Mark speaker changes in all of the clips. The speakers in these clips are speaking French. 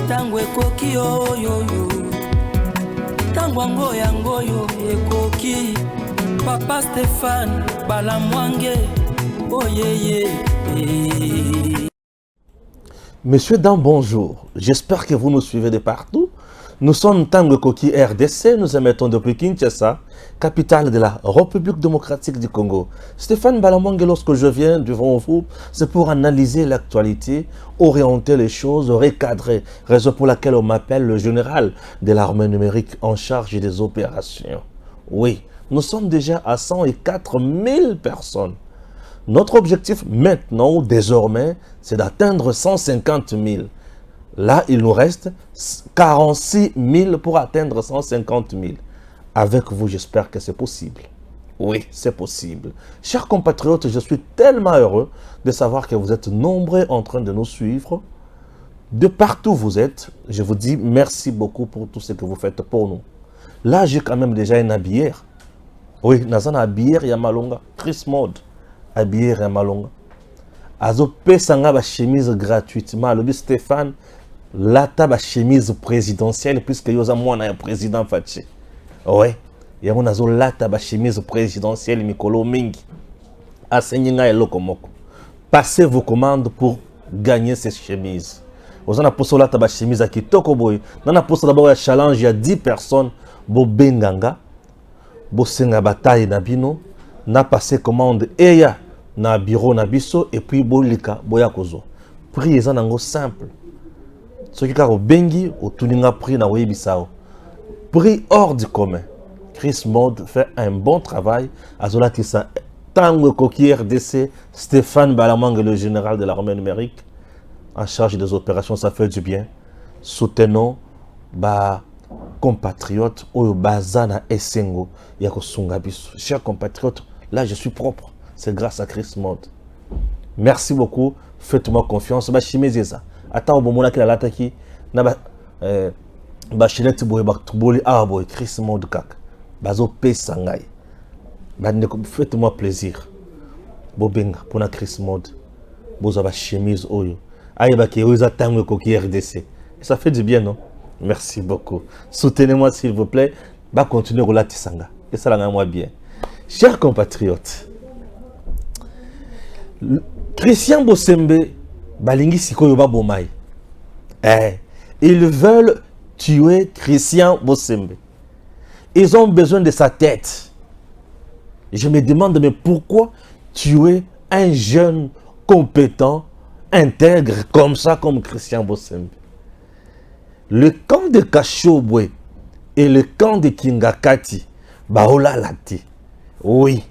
Speaker 1: tango ekoki oyoyo tango yango yo ekoki Papa Stéphane Balamwange oyeye.
Speaker 2: Messieurs, bonjour. J'espère que vous nous suivez de partout. Nous sommes Tango Koki RDC, nous émettons depuis Kinshasa, capitale de la République démocratique du Congo. Stéphane Balamwange, lorsque je viens devant vous, c'est pour analyser l'actualité, orienter les choses, recadrer, raison pour laquelle on m'appelle le général de l'armée numérique en charge des opérations. Oui, nous sommes déjà à 104 000 personnes. Notre objectif maintenant, ou désormais, c'est d'atteindre 150 000. Là, il nous reste 46 000 pour atteindre 150 000. Avec vous, j'espère que c'est possible. Oui, c'est possible. Chers compatriotes, je suis tellement heureux de savoir que vous êtes nombreux en train de nous suivre. De partout où vous êtes, je vous dis merci beaucoup pour tout ce que vous faites pour nous. Là, j'ai quand même déjà une habillère. Oui, Nazan habillère Yamalonga, Chris Mode. Habillère Yamalonga. Azo pesanga ba chemise gratuitement. Le Stéphane, lata ba chemise présidentielle puisque yoza mwana ya président Fachi. Ouais. Yango nazo lata ba chemise présidentielle mikolo mingi. Asenyinga eloko moko. Passez vos commandes pour gagner ces chemises. Ozana poso lata ba chemise kitoko boy. Nana poso d'abord ya challenge ya 10 personnes bo benganga. Bo senga bataille na bino. Na passé commande eya na bureau na biso et puis bolika boya kozo. Prix ezanango simple. Ce qui est bengi au tuninga prix na webisao. Prix hors du commun. Chris Mode fait un bon travail. Azola Tissa, Tango Koki RDC, Stéphane Balamwange, le général de l'armée numérique, en charge des opérations, ça fait du bien. Soutenons ba compatriotes au Bazana Essengo, Yako Sungabisu. Chers compatriotes, là je suis propre. C'est grâce à Chris Mode. Merci beaucoup. Faites-moi confiance. Ba chimezeza. Attends au moment qu'il a l'attaqué. Na ba chinette boy ba tuboli boy Chris Mode kak. Bazo pe sangai. Ba faites-moi plaisir. Bobenga pour na Chris Mode. Boza ba chemise oyo. Ba ke oza tango koki RDC. Ça fait du bien non? Merci beaucoup. Soutenez-moi s'il vous plaît. Ba continuer au latisanga. Et ça la moi bien. Chers compatriotes. Christian Bosembe balingi sikoyo ba bomai. Ils veulent tuer Christian Bosembe. Ils ont besoin de sa tête. Je me demande, mais pourquoi tuer un jeune compétent, intègre comme ça, comme Christian Bosembe? Le camp de Kashobwe et le camp de Kingakati, Baola Lati. Oui.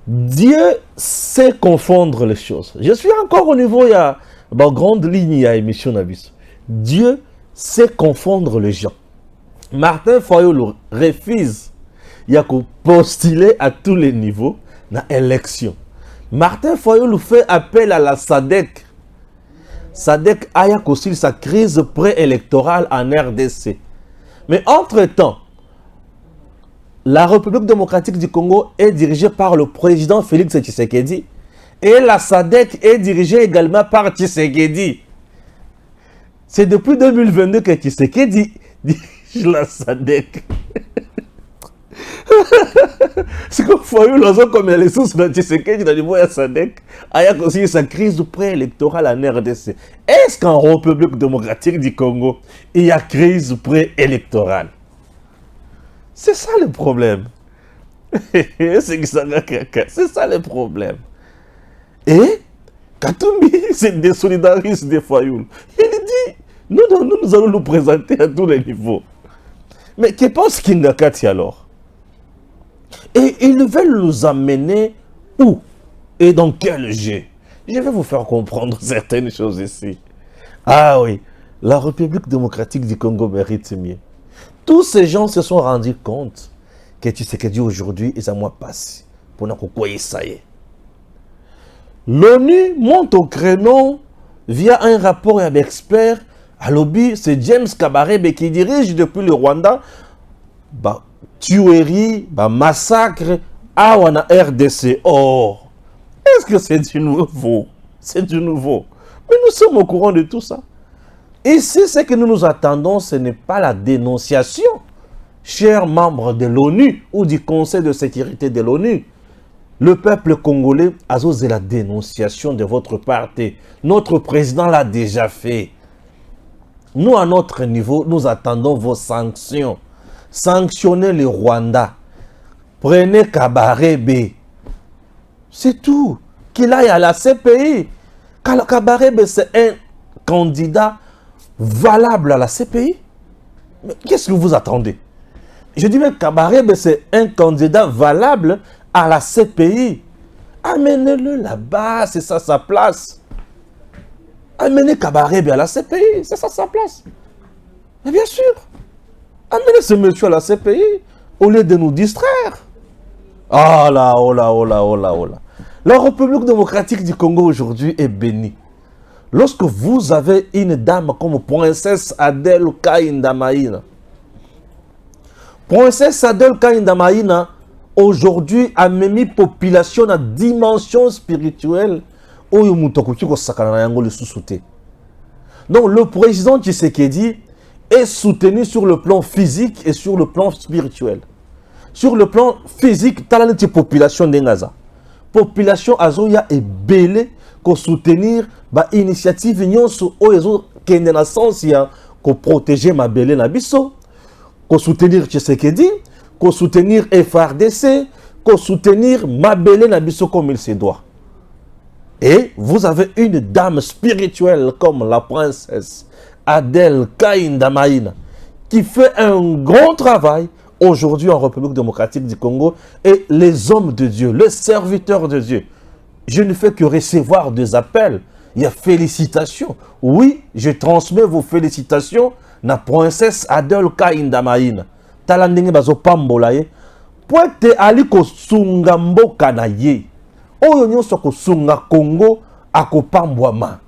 Speaker 2: Dieu sait confondre les choses. Je suis encore au niveau, il y a une grande ligne, il y a émission Nabis. Dieu sait confondre les gens. Martin Fayulu refuse. Il y a qu'à postuler à tous les niveaux dans l'élection. Martin Fayulu fait appel à la SADC. SADC a aussi sa crise préélectorale en RDC. Mais entre-temps, la République démocratique du Congo est dirigée par le président Félix Tshisekedi. Et la SADC est dirigée également par Tshisekedi. C'est depuis 2022 que Tshisekedi dirige la SADC. C'est comme Fayulu, comme les sources de Tshisekedi dans le niveau de la SADC, il y a aussi sa crise préélectorale en RDC. Est-ce qu'en République démocratique du Congo, il y a crise préélectorale? C'est ça le problème. C'est ça le problème. Et Katumbi se désolidarise de Fayulu. Il dit, nous allons nous présenter à tous les niveaux. Mais que pense Kingakati alors? Et ils veulent nous amener où? Et dans quel jeu? Je vais vous faire comprendre certaines choses ici. Ah oui, la République démocratique du Congo mérite mieux. Tous ces gens se sont rendus compte que Tshisekedi aujourd'hui est à moi passé. Pour nous quoi ça y est. L'ONU monte au créneau via un rapport avec experts. À lobby, c'est James Kabarebe qui dirige depuis le Rwanda. Tuerie, massacre, à RDC. Oh, est-ce que c'est du nouveau? C'est du nouveau. Mais nous sommes au courant de tout ça. Ici, ce que nous nous attendons, ce n'est pas la dénonciation, chers membres de l'ONU ou du Conseil de sécurité de l'ONU. Le peuple congolais a osé la dénonciation de votre parti. Notre président l'a déjà fait. Nous, à notre niveau, nous attendons vos sanctions. Sanctionnez le Rwanda. Prenez Kabarebe. C'est tout. Qu'il aille à la CPI. Kabarebe, c'est un candidat valable à la CPI. Mais qu'est-ce que vous attendez? Je dis même Kabarebe, c'est un candidat valable à la CPI. Amenez-le là-bas, c'est ça sa place. Amenez Kabarebe à la CPI, c'est ça sa place. Mais bien sûr, amenez ce monsieur à la CPI au lieu de nous distraire. Oh là, oh là, oh là, oh là, oh là. La République démocratique du Congo aujourd'hui est bénie. Lorsque vous avez une dame comme Princesse Adèle Kainda Maïna, Princesse Adèle Kainda Maïna, aujourd'hui, a mis la population à dimension spirituelle. Donc, le président Tshisekedi est soutenu sur le plan physique et sur le plan spirituel. Sur le plan physique, il y a une population de Gaza. La population azoya est belle pour soutenir l'initiative qui est dans sens pour protéger ma belle nabiso, pour soutenir Tshisekedi, pour soutenir FRDC, pour soutenir ma belle nabiso comme il se doit. Et vous avez une dame spirituelle comme la princesse Adèle Kainda Maïna qui fait un grand travail aujourd'hui en République démocratique du Congo, et les hommes de Dieu, les serviteurs de Dieu. Je ne fais que recevoir des appels. Il y a félicitations. Oui, je transmets vos félicitations à la princesse Adèle Kainda Maïna. Talandenge bazo pambola ye. Poete ali ko sunga mboka na ye. Oyo nyonso ko sunga Congo ako pambwama.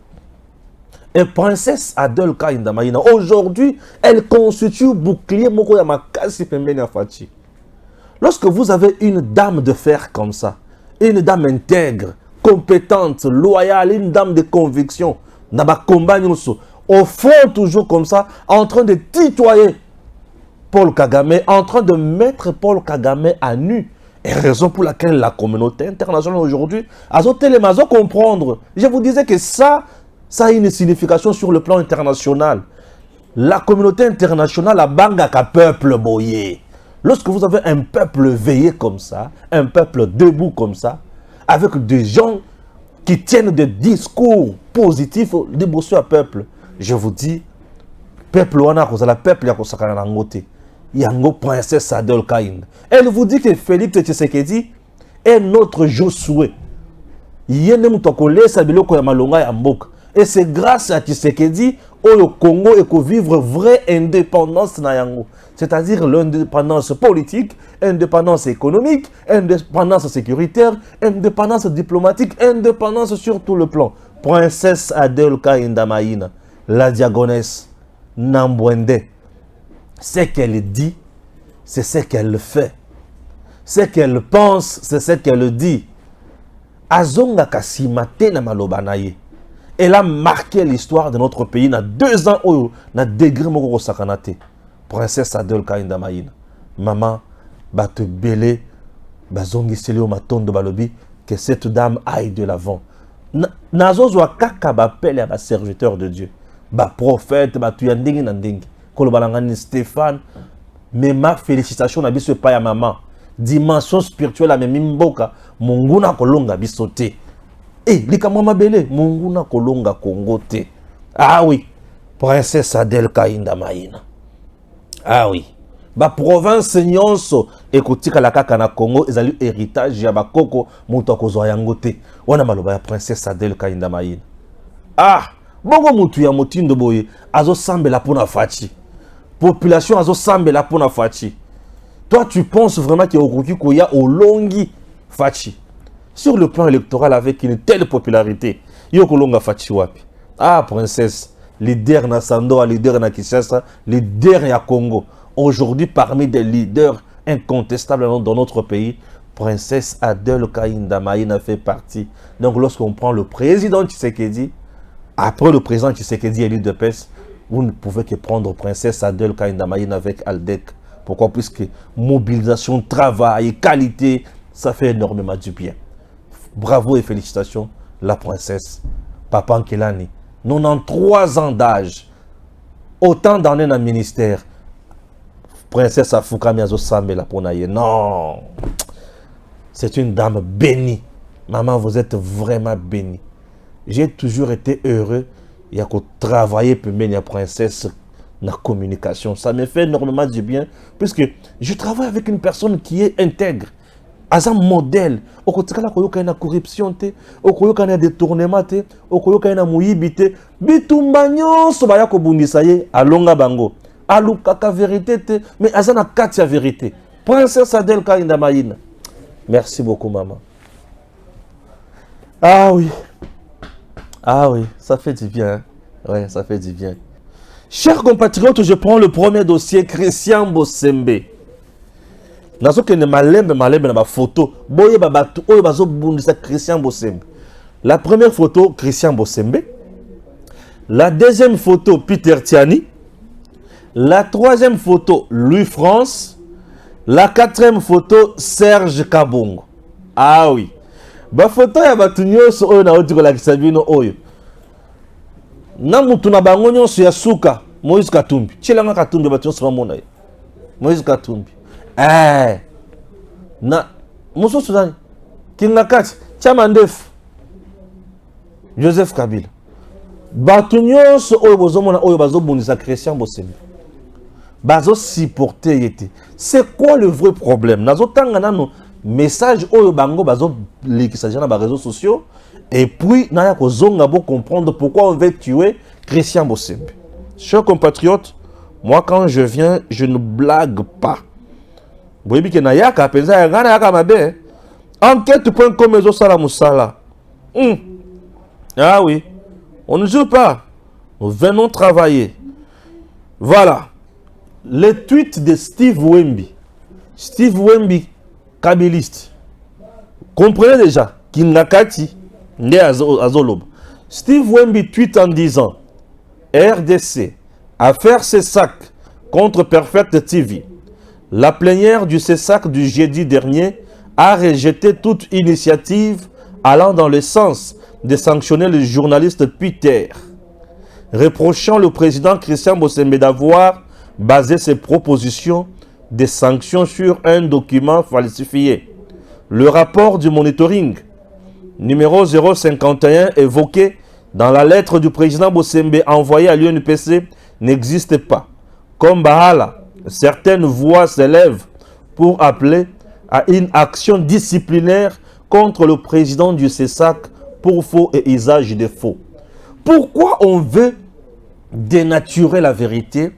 Speaker 2: Et princesse Adèle Kainda Maïna, aujourd'hui, elle constitue bouclier moko ya makasi pembeni ya Fachi. Lorsque vous avez une dame de fer comme ça, une dame intègre, compétente, loyale, une dame de conviction, naba combat nyonso, au fond toujours comme ça, en train de tutoyer Paul Kagame, en train de mettre Paul Kagame à nu. Et raison pour laquelle la communauté internationale aujourd'hui a comprendre. Je vous disais que ça a une signification sur le plan international. La communauté internationale a bangaka peuple boyé. Lorsque vous avez un peuple veillé comme ça, un peuple debout comme ça, avec des gens qui tiennent des discours positifs déboussés à peuple, je vous dis, peuple wana kozala peuple ya kosakana na ngote. Yango princesse Adèle Kainda. Elle vous dit que Félix Tshisekedi est notre Josué. Yene mutokole sa biloko ya malonga ya mboka. Et c'est grâce à Tshisekedi où le Congo est qu'on vivre vraie indépendance na yango. C'est-à-dire l'indépendance politique, indépendance économique, indépendance sécuritaire, indépendance diplomatique, indépendance sur tout le plan. Princesse Adèle Kainda Maïna, la diagonesse, Nambwende. Ce qu'elle dit, c'est ce qu'elle fait. Ce qu'elle pense, c'est ce qu'elle dit. Azonga kasimate na malobanaye. Elle a marqué l'histoire de notre pays dans 2 ans où na degré moko sakanate. Princesse Adèle Kainda Maïna. Maman, bate belé, bazongi seli o matondo balobi, que cette dame aille de l'avant. Nazozwa kaka bapele ba serviteur de Dieu. Ba prophète, ba tuyandingi na ndingi. Kolobalangani Stéphane, mais ma félicitation na biso pa ya maman. Dimension spirituelle à mimboka, munguna kolonga bisote. Eh, likamwa mabele, munguna kolonga kongote. Ah oui, princesse Adèle Kainda Maïna. Ah oui. Ba province nyonso ekotika la kaka na Congo ezali héritage ya bakoko muto akozwa yango te. Wana maloba ya princesse Adèle Kainda Maïna. Ah, bongo mutu ya motindo boye azo sambela pona Fachi. Population azo sambela pona Fachi. Toi, tu penses vraiment qu'il y a au longi Fachi. Sur le plan électoral, avec une telle popularité, il y a Kolonga Fachi wapi. Ah, princesse, leader na Sandoa, leader na Kinshasa, leader ya Congo. Aujourd'hui, parmi des leaders incontestables dans notre pays, princesse Adèle Kainda Maïna fait partie. Donc, lorsqu'on prend le président Tshisekedi, après le président Tshisekedi élu de PES, vous ne pouvez que prendre Princesse Adèle Kaindamaïne avec Aldec. Pourquoi? Puisque mobilisation, travail, qualité, ça fait énormément du bien. Bravo et félicitations, la princesse Papa Nkelani. 93 ans d'âge, autant d'années dans le ministère. Princesse Afouka Miazo Samela Ponaye. Non, c'est une dame bénie. Maman, vous êtes vraiment bénie. J'ai toujours été heureux. Il y a qu'à travailler pour mener la princesse dans la communication. Ça me fait énormément du bien. Puisque je travaille avec une personne qui est intègre. As un modèle. Au côté de la corruption, au côté de la détournement, au côté de la mouillibité. Bitumbanyo, sobaya ko bundisaye, alonga bango. Alukaka vérité, mais azana katia vérité. Princesse Adèle Kaindamaïne. Merci beaucoup, maman. Ah oui. Ah oui, ça fait du bien. Hein? Ouais, ça fait du bien. Chers compatriotes, je prends le premier dossier, Christian Bosembe. Nazo que ne malembe na ba photo. Boye ba batu oyo bazo bundisa Christian Bosembe. La première photo, Christian Bosembe. La deuxième photo, Peter Tiani. La troisième photo, Louis France. La quatrième photo, Serge Kabongo. Ah oui. Ba photo ya batu nyonso oyo na otiko la kisabino oyo. Na mutu na bango nyonso ya suka, Moïse Katumbi. Chilanga Katumbi batu nyonso bamona ye. Moïse Katumbi. Na Mousso Soudani. Kinga Kati, Tchamandef. Joseph Kabila. Batu nyonso oyo bozomona oyo bazobundisa Christian Bosembe. Bazo supporter yete. C'est quoi le vrai problème? Nazo tanga nano message oyo bango bazo lekisa jana ba réseaux sociaux et puis naya ko zonga bo comprendre pourquoi on veut tuer Christian Bosembe. Chers compatriotes, moi quand je viens, je ne blague pas. Vous voyez que naya ka penza ya ngana yaka mabe. Enquête.com ezo sala musala. Ah oui, on ne joue pas. Nous venons travailler. Voilà. Le tweet de Steve Wemby. Steve Wemby, kabiliste. Comprenez déjà, Kingakati, né à Zolob. Steve Wemby tweet en disant RDC a fait ses sacs contre Perfect TV. La plénière du CESAC du jeudi dernier a rejeté toute initiative allant dans le sens de sanctionner le journaliste Peter, reprochant le président Christian Bosembe d'avoir basé ses propositions de sanctions sur un document falsifié. Le rapport du monitoring numéro 051 évoqué dans la lettre du président Bosembe envoyée à l'UNPC n'existe pas. Comme Bahala, certaines voix s'élèvent pour appeler à une action disciplinaire contre le président du CESAC pour faux et usage de faux. Pourquoi on veut dénaturer la vérité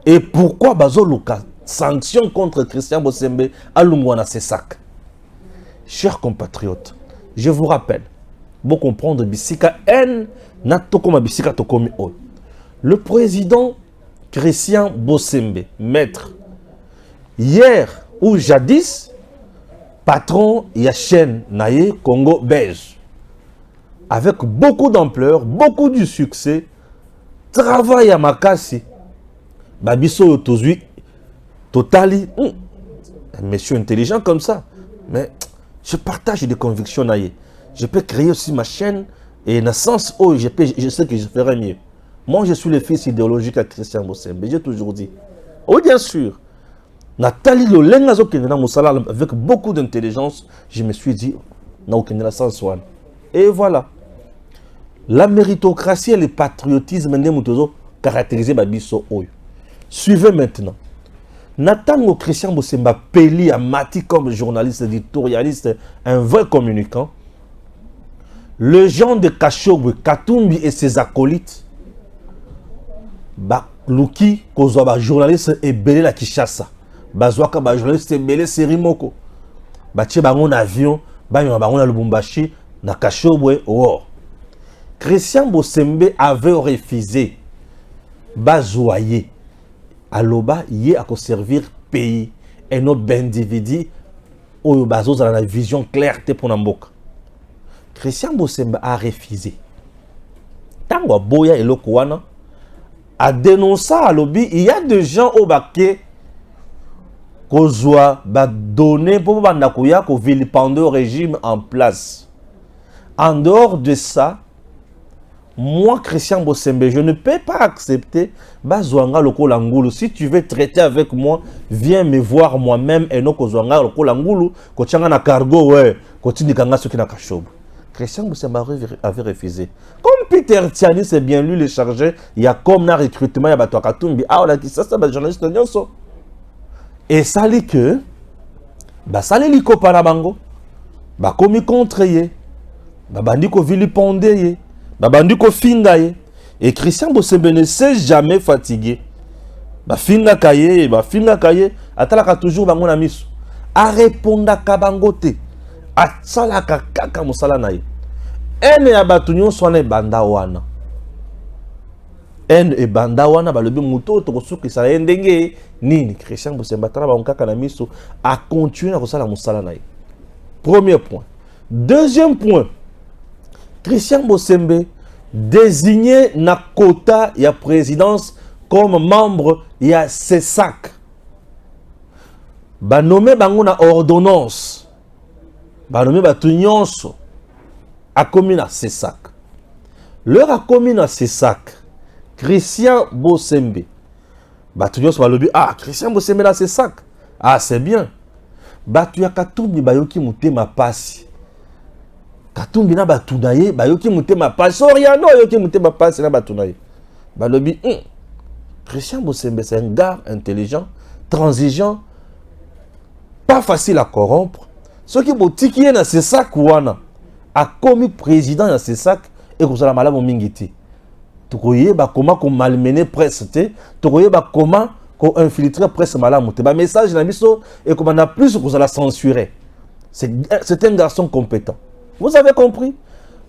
Speaker 2: et pourquoi Bazoluka sanction contre Christian Bosembe à Lungwana CESAC? Chers compatriotes, je vous rappelle, vous comprendre Bisika N Natokoma Bisika Tokomi O. Le président Christian Bosembe, maître, hier ou jadis, patron Yachen Naye Congo Belge, avec beaucoup d'ampleur, beaucoup de succès, travail à Makassi, Babiso Tozui, Totali, un monsieur intelligent comme ça, mais je partage des convictions Naye. Je peux créer aussi ma chaîne et dans le sens où je sais que je ferai mieux. Moi, je suis le fils idéologique à Christian Bosembe. J'ai toujours dit. Oh, bien sûr. Nathalie Lolengazo Kendena Moussala, avec beaucoup d'intelligence, je me suis dit, Naokendena Sansouane. Et voilà. La méritocratie et le patriotisme Nemutozo caractérisé Babiso Oyo. Suivez maintenant. Nathan Christian Bosembe Peli a Mati comme journaliste, éditorialiste, un vrai communicant. Le genre de Kachogwe, Katumbi et ses acolytes, Luki, Kozwa, journaliste et belé la Kishasa. Bazwaka, journaliste et belé Serimoko. Bache bangon avion, bangon na Lubumbashi, na Kachogwe, oh. Christian Bosembe avait refusé. Bazouaye. Aloba, yé à servir pays. Et notre individu, oyo bazo dans la vision claire pour Namboka. Christian Bosembe a refusé. Tango boya eloko wana a dénoncé à lobby, il y a des gens au baquet kozwa ba donné pour bandakuya ko vilipender au régime en place. En dehors de ça, moi, Christian Bossembe, je ne peux pas accepter Bazouanga Lokola Ngulu. Si tu veux traiter avec moi, viens me voir moi-même et non Kozouanga Lokola Ngulu, Kochanga na cargo, ouais, Kotini Kanga Soki na Kashob. Christian Bossembe avait refusé. Comme Peter Tiani, c'est bien lui le chargé, il y a comme un recrutement, il y a Bato Katumbi. Ah, on a dit ça, c'est un journaliste de Nyonso. Et ça dit que, ça les liko parabango, komi contre ye, bandi ko vilipende ye. Babandiko finga ye. Et Christian Bossembe ne s'est jamais fatigué. Finga kaye, atalaka toujours bango misu. A réponda kabangote. A salaka kaka musala na ye. Ene ya batu nyonso na banda wana. Ene e banda wana balobi muto to kosuki sala ndenge nini Christian Bossembe atala bango kaka na misu a continuer na kosala musala na ye. Premier point. Deuxième point. Christian Bossembe désigné na quota ya présidence comme membre ya CESAC. Ba nommé bango na ordonnance. Ba nommé ba tunyonso a commis na CESAC. Leur a commis na CESAC. Christian Bossembe. Ba tunyonso ba lobi Christian Bossembe na CESAC. Ah c'est bien. Ba tu ya katumbi ba yoki mutema pasi. Katumbi na batunaye bayoki mutema pasi oriano yoki mutema pasi na batunaye balobi Christian Bossembe c'est un gars intelligent, transigeant, pas facile à corrompre. Ce qui botiki na CESAC wana a commis président na CESAC et kozala malamu mingiti. Tokoye ba comment ko malmener presse te, tokoye ba comment ko infiltrer presse malamu te. Ba message na biso et comment na plus kozala censurer. C'est un garçon compétent. Vous avez compris?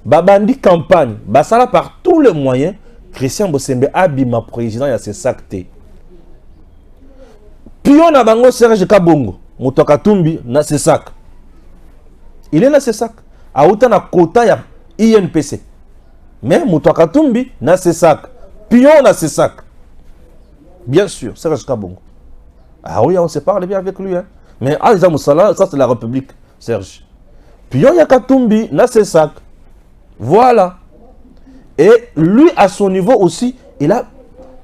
Speaker 2: Babandi campagne, basala par tous les moyens, Christian Bossembe abima président ya CESAC te. Pion na bango Serge Kabongo, Moto Katumbi na CESAC. Il est na CESAC. Aouta na quota ya INPC. Mais Moto Katumbi na CESAC. Pion na CESAC. Bien sûr, Serge Kabongo. Ah oui, on se parle bien avec lui. Hein. Mais Alza Moussala, ça c'est la République, Serge. Puis il y a Katumbi, na CESAC. Voilà. Et lui, à son niveau aussi, il a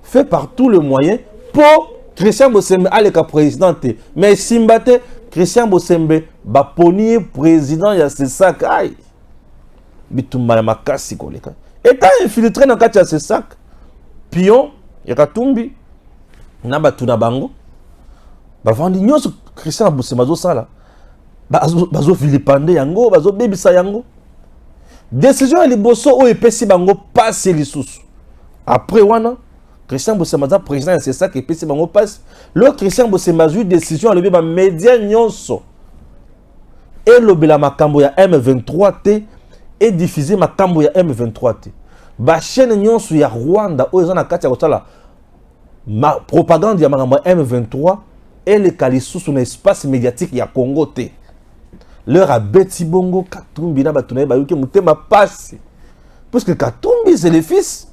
Speaker 2: fait par tous les moyens pour Christian Bossembe aller comme président. Mais Simbate, Christian Bossembe, baponi président, il y a CESAC. Aïe. Bitumba makasi koleka. Et quand infiltré dans le CESAC, Pion, il y a Katumbi, na batuna bango. Bavandi nyonso Christian Bossembe zo sala. Bazo vilipande yango, bazo bebisa yango. Décision ya liboso o epesi bango passe lisusu. Après wana, Christian Bossembe président ya CESAC epesi bango passe. Le Christian Bossembe a eu décision alobi ba média nyonso. Et lobela makambo ya M23 T et diffuser makambo ya M23 T. Ba chaîne nyonso ya Rwanda o ezana kati ya kotala ma propagande ya makambo ya M23 et le kalisu sur l'espace médiatique ya Congo T. Leur a beti bongo Katumbi na batunaye bayuki mutema passe. Puisque Katumbi c'est le fils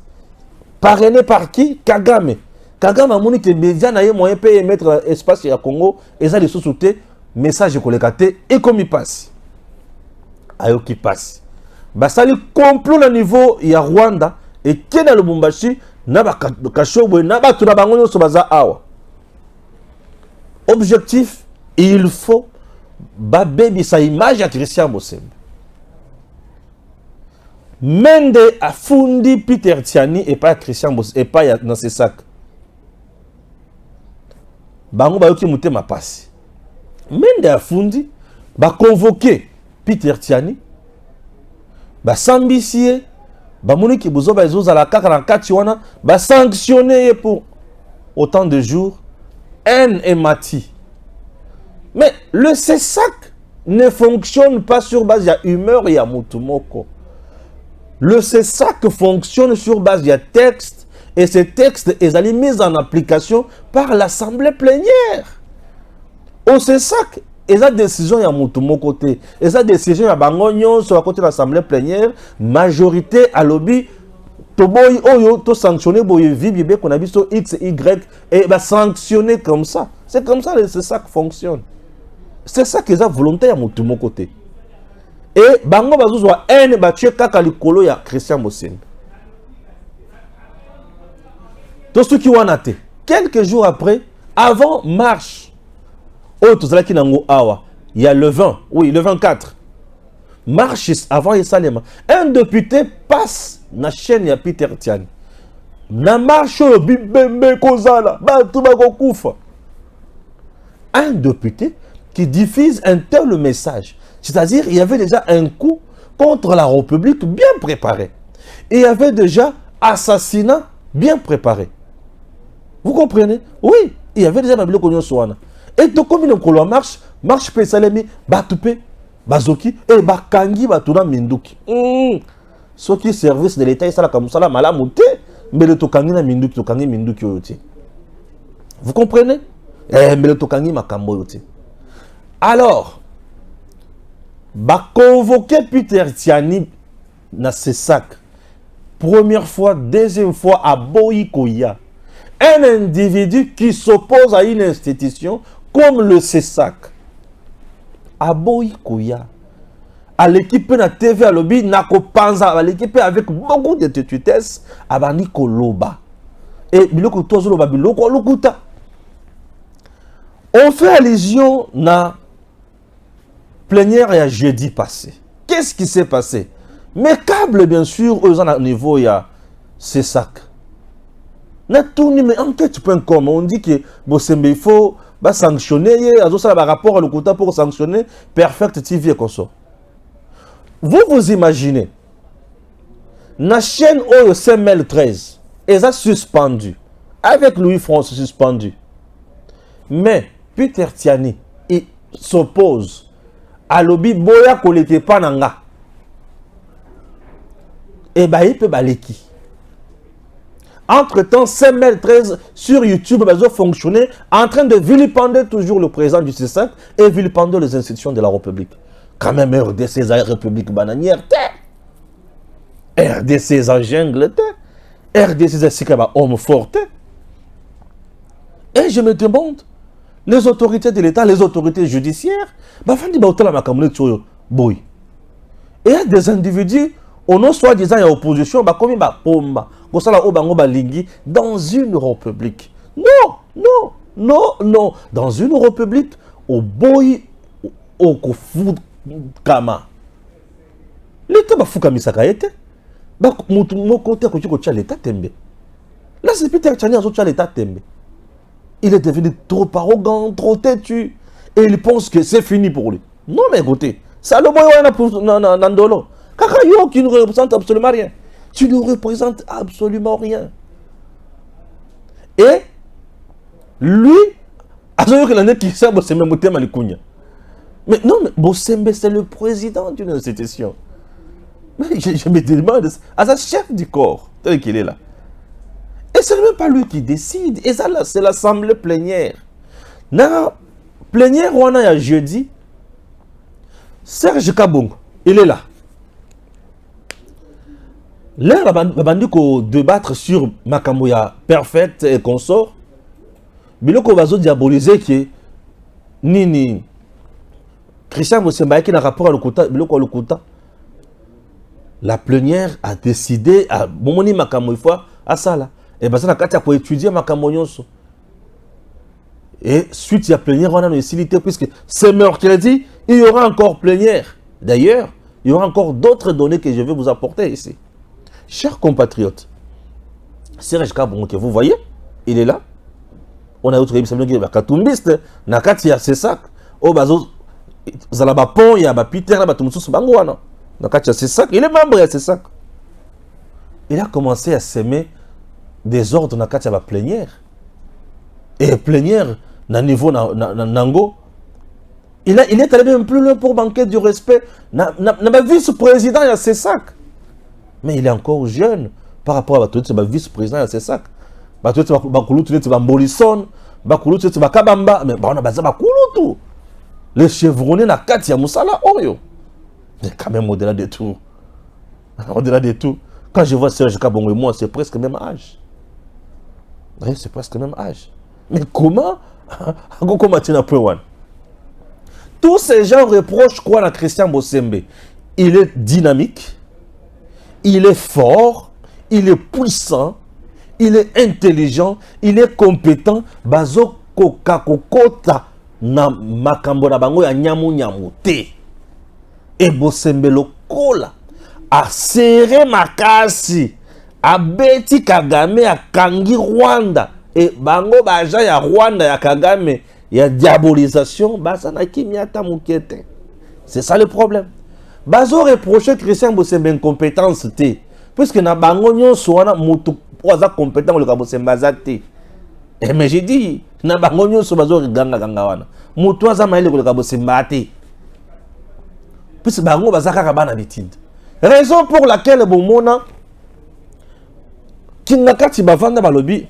Speaker 2: parrainé par qui? Kagame. Kagame a moni que média na ye moyen paye mettre espace ya Congo et ça les sous-souté message kolekate et comme il passe. Ayoki passe. Basali complot na niveau ya Rwanda et Kenya Lubumbashi na ba kashobwe na batu na bango nyonso baza awa. Objectif, il faut baby sa image à Christian Bossembe. Mende a fundi Peter Tiani et pas Christian Bossembe et pas dans ses sacs. Bango bayoki mutema passe. Mende a fundi ba convoquer Peter Tiani ba sambisie ba moni ki bozo ba ezoza la kaka na kati wana ba sanctionner pour autant de jours N et Mati. Mais le CESAC ne fonctionne pas sur base de humeur et à Mutumoko. Le CESAC fonctionne sur base de texte et ces textes sont mis en application par l'Assemblée plénière. Au CESAC, il y a des décisions à Mutumoko côté. Il y a des décisions à Bangonyon sur la côté de l'Assemblée plénière. Majorité à lobby to boy oyo to sanctionner boy vibe qu'on a vu sur X Y et bah sanctionner comme ça. C'est comme ça, c'est ça qui fonctionne. C'est ça qu'ils ont volonté à mon côté. Et bango bazuzwa haine ba tuer kaka likolo ya Christian Mosengo. Tout ce qui wana te. Quelques jours après, avant marche, oh tout ça qui nango awa, il y a le 20, oui le 24. Marche avant Yesalema. Un député passe na chaîne ya Peter Tiani. Na marche le bibembe kozala, batu bakokufa. Un député qui diffuse un tel message. C'est-à-dire, il y avait déjà un coup contre la République bien préparé. Et il y avait déjà assassinat bien préparé. Vous comprenez? Oui, il y avait déjà Babylon Konyo Soana. Et donc, comme il y a marche Pesalemi, Batoupe, Bazoki, et Bakangi, Batuna Minduki. Ce qui est service de l'État, ça comme ça, la malamouté, mais le Tokangi na Minduki, Tokangi Minduki Oti. Vous comprenez? Mais le Tokangi Makambo Oti. Alors, bah convoquer Peter Tiani dans ce sac. Première fois, deuxième fois à Boïkoya. Un individu qui s'oppose à une institution comme le CESAC. À Boïkoya. À l'équipe de la TV à lobby, Nako Panza, à l'équipe avec beaucoup de tutesse, à Baniko Loba. Et Biloko Tozoloba, Biloko Lokuta. On fait allusion à plénière et à jeudi passé. Qu'est-ce qui s'est passé? Mes câbles, bien sûr, eux, à niveau, il y a ces sacs. Mais enquête.com, on dit que Bosembe, il faut sanctionner, il y a un rapport à l'Okuta pour sanctionner Perfect TV et consort. Vous imaginez, la chaîne OSML 13 est suspendu, avec Louis-France suspendu. Mais Peter Tiani, il s'oppose à lobby boya koleke pananga. Et bah il peut baleki. Entre-temps, CML 13 sur YouTube va fonctionner en train de vilipender toujours le président du CESAC et vilipender les institutions de la République. Quand même RDC la République bananière, RDC en jungle, RDC c'est homme fort. Et je me demande, les autorités de l'État, les autorités judiciaires, et il y a des individus, au nom soi-disant, il y a opposition, dans une république. Non. Dans une république, au boy, au kofu kama. L'État va fouka misaka ete. Mon côté, l'État tembe. Là, c'est Peter Tiani à l'État tembe. Il est devenu trop arrogant, trop têtu. Et il pense que c'est fini pour lui. Non, mais écoutez, ça le boy pour Nandolo. Kakayo qui ne représente absolument rien. Tu ne représentes absolument rien. Et lui, mais non, mais Bosembe, c'est le président d'une institution. Mais je me demande, à un chef du corps, tel qu'il est là. Et ce n'est même pas lui qui décide. Et ça, c'est l'assemblée plénière. Dans la plénière, on a jeudi, Serge Kabongo, il est là. Là, on va débattre sur Makamouya Perfect et consort. Biloko va diaboliser que Nini Christian Mosemba qui n'a rapport à l'Okuta, Biloko Lokuta. La plénière a décidé à Momoni Makamouya à ça là. Et bien, ça a pour étudier Makamouya. Et suite à la plénière, on a une facilité puisque c'est mercredi, il y aura encore plénière. D'ailleurs, il y aura encore d'autres données que je vais vous apporter ici. Chers compatriotes, Serge Kabongo que vous voyez, il est là. On a autre émission qui est Katumbiste, Nakati a ses sacs. Oh, bazo, Zalaba Pont, il y a Peter, là, Batumsus Bangouana. Nakati a ses sacs, il est membre de ses sacs. Il a commencé à s'aimer des ordres Nakati à la plénière. Et plénière, na niveau Nango, il est allé même plus loin pour manquer du respect. N'a vice-président, il y a ses sacs. Mais il est encore jeune par rapport à tout le vice-président à ses sacs. Les chevronnés na kati ya musala oyo. Mais quand même au-delà de tout. Au-delà de tout. Quand je vois Serge Kabongo et moi, c'est presque le même âge. Oui, c'est presque le même âge. Mais comment tous ces gens reprochent quoi à Christian Bossembe? Il est dynamique, il est fort, il est puissant, il est intelligent, il est compétent. Bazo kokakokota na makambo na bango ya nyamu nyamu te. Et Bossembe lokola a serré makasi, a beti Kagame a kangi Rwanda. Et bango baja ya Rwanda ya Kagame ya diabolisation, basa na kimiata mukete. C'est ça le problème. Bazo reproché Christian Bossembe incompétence te. Puisque na bango nyonso wana mutu oza compétent le Bossembe azate. Mais j'ai dit na bango nyonso bazo ganga ganga wana. Mutu aza maile le Bossembe ate. Puisque bango bazaka kabana bitinde. Raison pour laquelle bomona Kingakati bavanda balobi.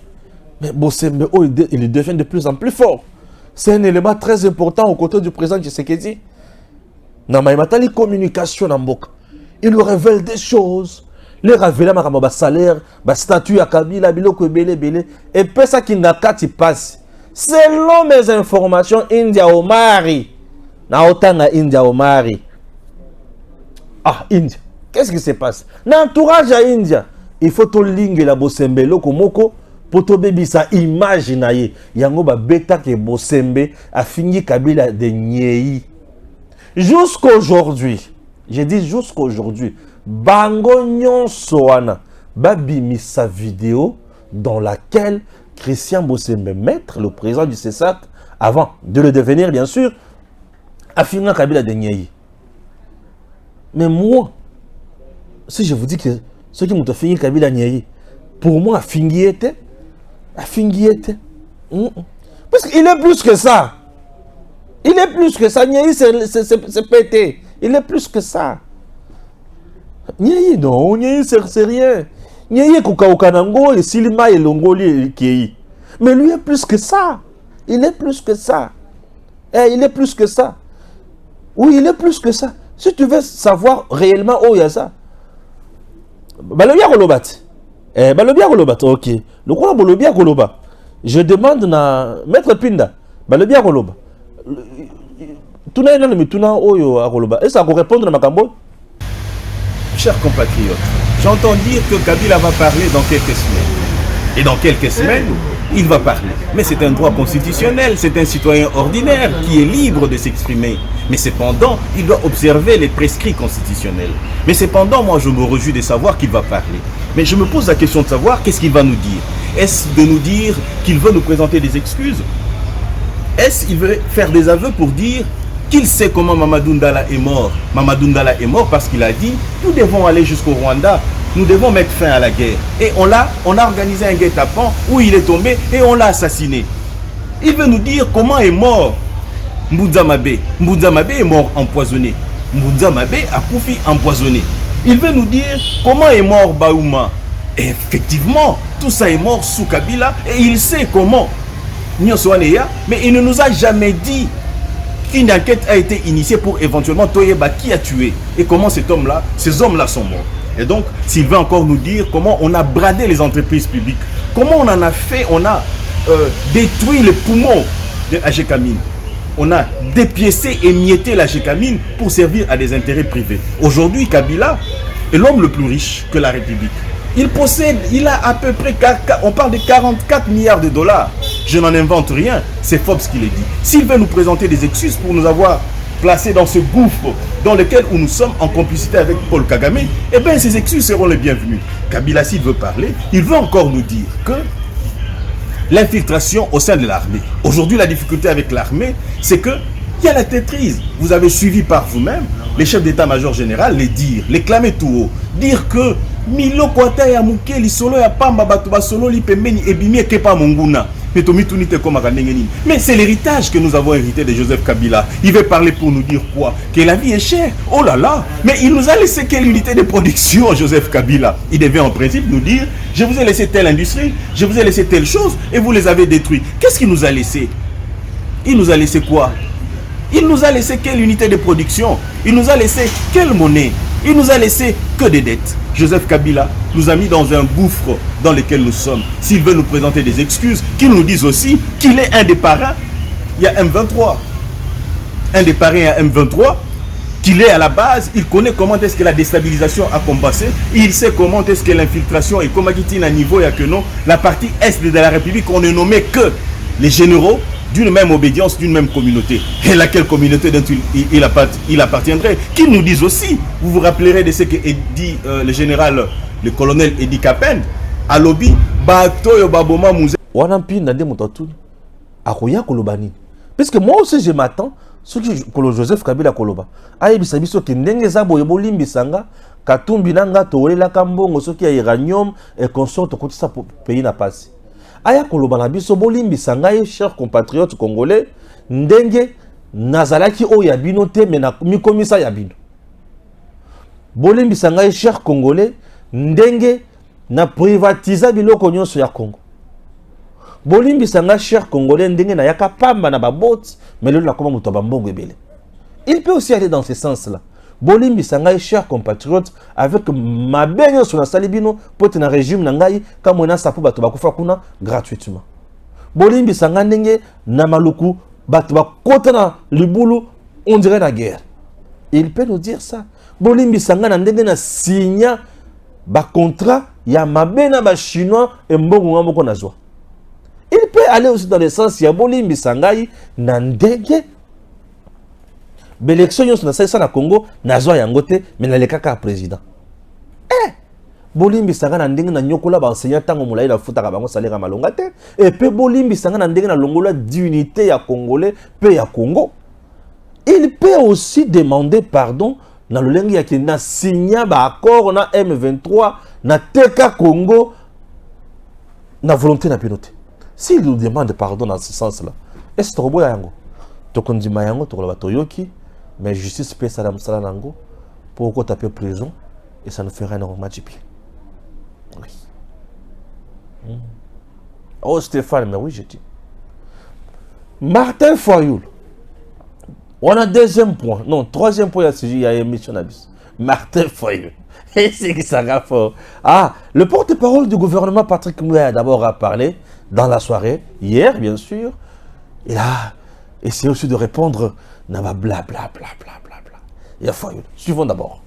Speaker 2: Mais Bossembe, oh, il devient de plus en plus fort. C'est un élément très important aux côtés du président Tshisekedi. Dans ma communication, il nous révèle des choses. Il révèle ma salaire, ma statut à Kabila, biloko belé belé. Et puis ça qui n'a qu'à passe. Selon mes informations, India Omari. Na otanga India Omari. Ah, India. Qu'est-ce qui se passe? L'entourage à India. Il faut tout linger la Bossembe loko moko. Poto baby sa image naye yango ba beta ke Bossembe a fini Kabila de nyei. Jusqu'aujourd'hui, j'ai dit jusqu'aujourd'hui, bango nyonso wana babimi sa vidéo dans laquelle Christian Bossembe, maître, le président du CESAC, avant de le devenir bien sûr, a fini Kabila de nyei. Mais moi, si je vous dis que ceux qui m'ont fini Kabila nyei, pour moi fini était Finguiette. Parce qu'il est plus que ça. Il est plus que ça. Niaï, c'est pété. Il est plus que ça. Niaï, non. Niaï, c'est rien. Niaï, Koukaoukanango, et Silima et Longoli et Kei. Mais lui est plus que ça. Il est plus que ça. Eh, il est plus que ça. Oui, il est plus que ça. Si tu veux savoir réellement où il y a ça. Balobia Rolobat. Balobia Rolobat, ok. Le quoi Balobia Roloba. Je demande na Maître Pinda. Balobia Roloba. Tuna ina mi tuna oyo a Roloba. Est-ce qu'on répondre à ma cambo?
Speaker 3: Chers compatriotes, j'entends dire que Kabila va parler dans quelques semaines. Et dans quelques semaines, il va parler. Mais c'est un droit constitutionnel, c'est un citoyen ordinaire qui est libre de s'exprimer. Mais cependant, il doit observer les prescrits constitutionnels. Mais cependant, moi je me réjouis de savoir qu'il va parler. Mais je me pose la question de savoir qu'est-ce qu'il va nous dire. Est-ce de nous dire qu'il veut nous présenter des excuses? Est-ce qu'il veut faire des aveux pour dire qu'il sait comment Mamadou Ndala est mort? Mamadou Ndala est mort parce qu'il a dit nous devons aller jusqu'au Rwanda, nous devons mettre fin à la guerre. Et on a organisé un guet-apens où il est tombé et on l'a assassiné. Il veut nous dire comment est mort Mbouza Mabé. Mbouza Mabé est mort empoisonné. Mbouza Mabé a Koufi empoisonné. Il veut nous dire comment est mort Baouma. Et effectivement, tout ça est mort sous Kabila et il sait comment. Mais il ne nous a jamais dit qu'une enquête a été initiée pour éventuellement Toyeba qui a tué et comment ces hommes-là sont morts. Et donc, s'il veut encore nous dire comment on a bradé les entreprises publiques, comment on en a fait, on a détruit les poumons de AGECAMINE. On a dépiécé et mietté la AGECAMINE pour servir à des intérêts privés. Aujourd'hui, Kabila est l'homme le plus riche que la République. Il a à peu près, on parle de 44 milliards de dollars. Je n'en invente rien, c'est Forbes qui le dit. S'il veut nous présenter des excuses pour nous avoir placés dans ce gouffre dans lequel nous sommes en complicité avec Paul Kagame, eh bien ces excuses seront les bienvenues. Kabila, s'il veut parler, il veut encore nous dire que l'infiltration au sein de l'armée. Aujourd'hui, la difficulté avec l'armée, c'est que il y a la traîtrise. Vous avez suivi par vous-même les chefs d'état-major général les clamer tout haut, dire que Milo Kwata ya Muke li solo ya Pamba Batuba solo li pembeni ebimi kepa monguna. Mais c'est l'héritage que nous avons hérité de Joseph Kabila. Il veut parler pour nous dire quoi? Que la vie est chère. Oh là là. Mais il nous a laissé quelle unité de production, Joseph Kabila? Il devait en principe nous dire, je vous ai laissé telle industrie, je vous ai laissé telle chose, et vous les avez détruits. Qu'est-ce qu'il nous a laissé? Il nous a laissé quoi? Il nous a laissé quelle unité de production? Il nous a laissé quelle monnaie? Il nous a laissé que des dettes. Joseph Kabila nous a mis dans un gouffre dans lequel nous sommes. S'il veut nous présenter des excuses, qu'il nous dise aussi qu'il est un des parrains. Il y a M23. Un des parrains à M23, qu'il est à la base, il connaît comment est-ce que la déstabilisation a commencé, il sait comment est-ce que l'infiltration et comment il à niveau et à que non, la partie est de la République, on ne nommait que les généraux d'une même obédience, d'une même communauté. Et laquelle communauté dont il appartiendrait. Qu'il nous dise aussi, vous vous rappellerez de ce que dit le général, le colonel Edi Kapen, à lobby, Batoyo Baboma Mouze.
Speaker 2: Wanampi Nande Moutatoun, Akoya Kolobani. Puisque moi aussi je m'attends, ce que Joseph Kabila Koloba. Aïe bisabiso ki ndenge za boyebo limbisanga, katumbi nanga tolela kambongo soki ya uranium et consort to kotisa pays na pasi. Aya Koloba na biso bolimbisanga ye chers compatriotes congolais, ndenge nazalaki o ya bino te mena mikomisa ya bino. Bolimbisanga ye chers congolais, ndenge na privatiza biloko nyonso ya Congo. Bolimbisanga chers congolais ndenge na yaka pamba na babot mais le la koma muto bambongo ebele. Il peut aussi aller dans ce sens-là. Bolimbisanga chers compatriotes avec ma belle sur la salibino pour un régime nangai comme on a sapu bato bakufa kuna gratuitement. Bolimbisanga ndenge na maluku bato bakota na libulu on dirait la guerre. Il peut nous dire ça. Bolimbisanga na ndenge na signa ba contrat ya mabena ba chinois et mbongo ngamboko na joie. Il peut aller aussi dans le sens ya Bolimbi Sangai Nandege. L'élection yon na na Congo nazwa yangote mais na lekaka président. Bolimbi Sanga na ndenge na nyokola ba enseignant tango mulai la futa ka bango salaire malonga te et pe Bolimbi Sanga na ndenge na longola d'unité ya congolais pe ya Congo. Il peut aussi demander pardon na lolengi ya kina signa ba accord na M23 na teka Congo na volonté na pinote. S'il nous demande pardon dans ce sens-là, est-ce que tu as yango? Tokondima yango, tokoloba toyoki, mais justice peut salam salanango pour qu'on tape prison et ça nous fera énormément de bien. Oui. Oh Stéphane, mais oui, je dis. Martin Fayoul. On a deuxième point. Non, troisième point, il y a émission d'abus. Martin Fayoul. Et c'est qui ça fort. Ah, le porte-parole du gouvernement, Patrick Mouya, d'abord a parlé dans la soirée, hier bien sûr. Il a essayé aussi de répondre, bla. Il y a Fayoul. Suivons d'abord.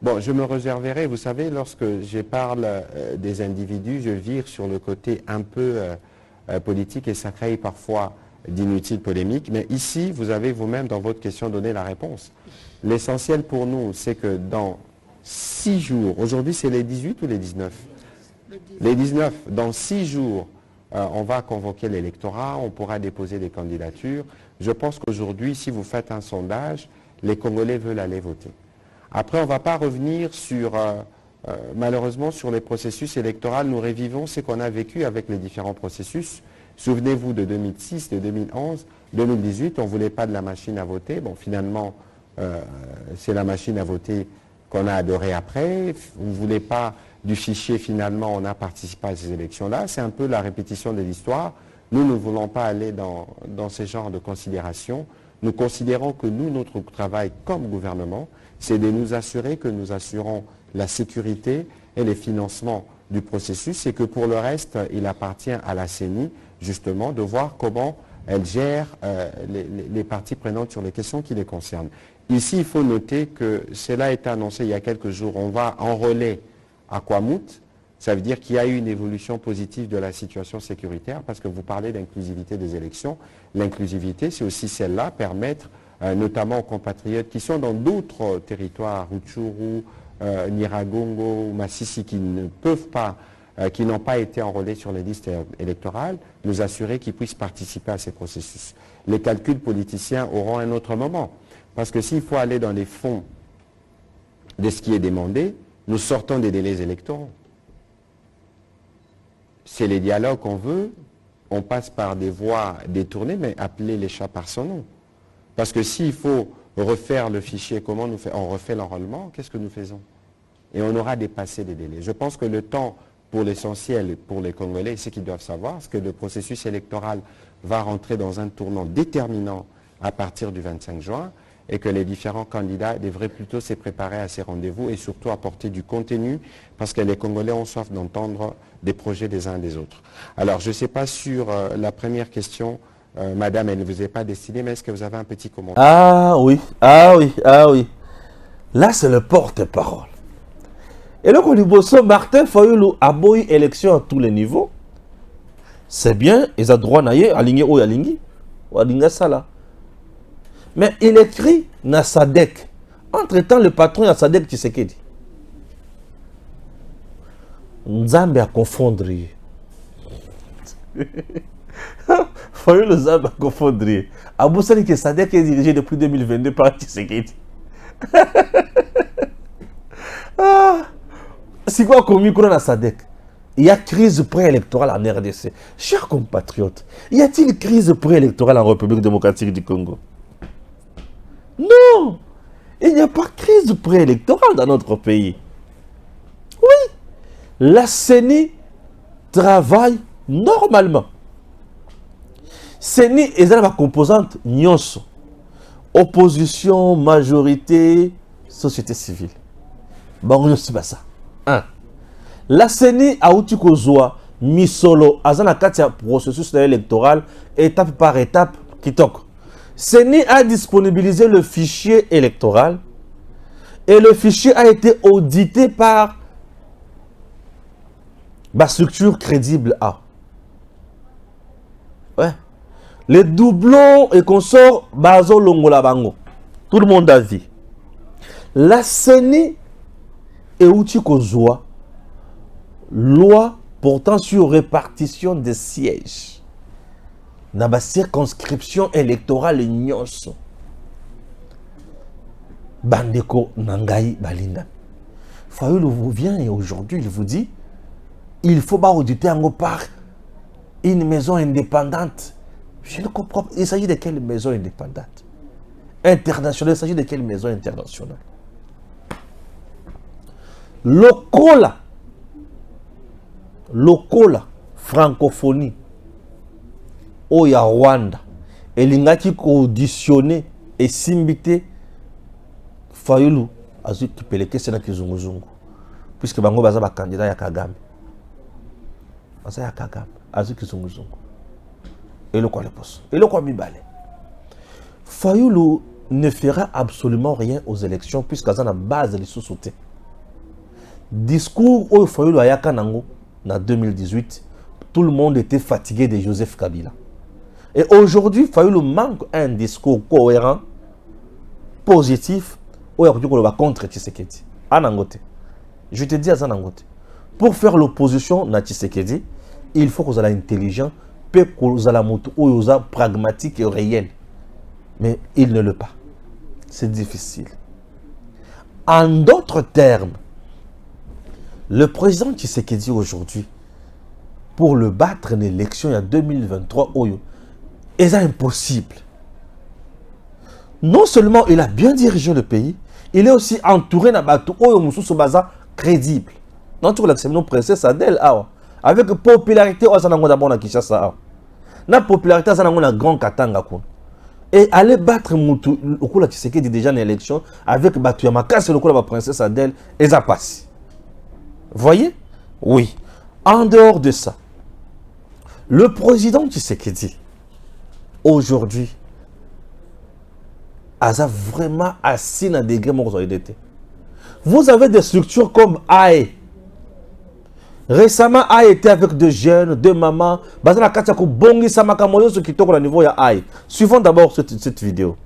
Speaker 4: Bon, je me réserverai, vous savez, lorsque je parle des individus, je vire sur le côté un peu politique et ça crée parfois d'inutiles polémiques. Mais ici, vous avez vous-même dans votre question donné la réponse. L'essentiel pour nous, c'est que dans 6 jours, aujourd'hui c'est les 18 ou les 19 ? Les 19, dans 6 jours, on va convoquer l'électorat, on pourra déposer des candidatures. Je pense qu'aujourd'hui, si vous faites un sondage, les Congolais veulent aller voter. Après, on ne va pas revenir sur, malheureusement, sur les processus électoraux. Nous revivons ce qu'on a vécu avec les différents processus. Souvenez-vous de 2006, de 2011, 2018, on ne voulait pas de la machine à voter. Bon, finalement, c'est la machine à voter qu'on a adorée après. On ne voulait pas du fichier, finalement, on a participé à ces élections-là. C'est un peu la répétition de l'histoire. Nous ne voulons pas aller dans ce genre de considération. Nous considérons que nous, notre travail comme gouvernement, c'est de nous assurer que nous assurons la sécurité et les financements du processus et que pour le reste, il appartient à la CENI, justement, de voir comment elle gère les parties prenantes sur les questions qui les concernent. Ici, il faut noter que cela a été annoncé il y a quelques jours. On va enrôler à Kwamut. Ça veut dire qu'il y a eu une évolution positive de la situation sécuritaire parce que vous parlez d'inclusivité des élections. L'inclusivité, c'est aussi celle-là, permettre notamment aux compatriotes qui sont dans d'autres territoires, Rutshuru, Nyiragongo, Masisi, qui ne peuvent pas, qui n'ont pas été enrôlés sur les listes électorales, nous assurer qu'ils puissent participer à ces processus. Les calculs politiciens auront un autre moment. Parce que s'il faut aller dans les fonds de ce qui est demandé, nous sortons des délais électoraux. C'est les dialogues qu'on veut, on passe par des voies détournées, mais appeler les chats par son nom. Parce que s'il faut refaire le fichier, comment nous faisons? On refait l'enrôlement, qu'est-ce que nous faisons? Et on aura dépassé les délais. Je pense que le temps, pour l'essentiel, pour les Congolais, ce qu'ils doivent savoir, c'est que le processus électoral va rentrer dans un tournant déterminant à partir du 25 juin. et que les différents candidats devraient plutôt se préparer à ces rendez-vous et surtout apporter du contenu parce que les Congolais ont soif d'entendre des projets des uns des autres. Alors, je ne sais pas sur la première question, madame, elle ne vous est pas destinée, mais est-ce que vous avez un petit commentaire?
Speaker 2: Ah oui, ah oui, ah oui. Là, c'est le porte-parole. Et là, quand on Martin Fayulu a beau élection à tous les niveaux, c'est bien, ils ont droit d'aller aligner ou aligner, ou aligner ça là. Mais il écrit dans Sadek. Entre-temps, le patron de Sadek, tu sais qu'il dit. Nzambe à confondre. Fayulu Nzambe à confondre. Abou Sali que Sadek est dirigé depuis 2022 par Tshisekedi. C'est quoi comme micro dans Sadek? Il y a crise préélectorale en RDC. Chers compatriotes, y a-t-il crise préélectorale en République démocratique du Congo? Non, il n'y a pas de crise préélectorale dans notre pays. Oui, la CENI travaille normalement. CENI est la composante nyonso. Opposition, majorité, société civile. Bon, on sait ça. La CENI a outil kozwa misolo azana katia processus électoral étape par étape kitoko. CENI a disponibilisé le fichier électoral et le fichier a été audité par la structure crédible A. Ouais. Les doublons et consorts bazo longola bango. Tout le monde a vu. La CENI est outil kozwa loi portant sur répartition des sièges dans la circonscription électorale nyonso. Bandeko Nangai Balinda. Fayulu vous vient et aujourd'hui il vous dit il faut pas auditer en par une maison indépendante. Je ne comprends pas. Il s'agit de quelle maison indépendante? Internationale. Il s'agit de quelle maison internationale? Lokola, francophonie, Oya Rwanda, et l'ingati auditionné et simbité Fayulu, azu kipeleke sena kizunguzungu, puisque bango baza ba candidat ya Kagame, baza ya Kagame, azu kizunguzungu, et le quoi le poste, et le quoi mibale. Fayulu ne fera absolument rien aux élections puisque ça na base les sous-sautés. Discours où Fayulu ayaka nango en 2018, tout le monde était fatigué de Joseph Kabila. Et aujourd'hui, Fayulu manque un discours cohérent, positif, où il y a contre Tshisekedi. Anangote. Je te dis à Zanangote. Pour faire l'opposition à Tshisekedi, il faut que vous soyez intelligent, que vous soyez pragmatique et réel. Mais il ne l'est pas. C'est difficile. En d'autres termes, le président Tshisekedi aujourd'hui, pour le battre en élection en 2023, c'est impossible. Non seulement il a bien dirigé le pays, il est aussi entouré d'un bateau crédible. Non, tu vois l'acception princesse Adèle, avec popularité, on a d'abord na Kinshasa. La popularité, on a grand Katanga. Et aller battre Moutou, au coup, Tshisekedi déjà en élection, avec Batu Yamakasi, le coup, la princesse Adèle, et ça passe. Voyez? Oui. En dehors de ça, le président Tshisekedi, aujourd'hui, a vraiment assis dans des degré moralité. Vous avez des structures comme AE. Récemment, AE était avec deux jeunes, deux mamans. Suivons d'abord cette vidéo.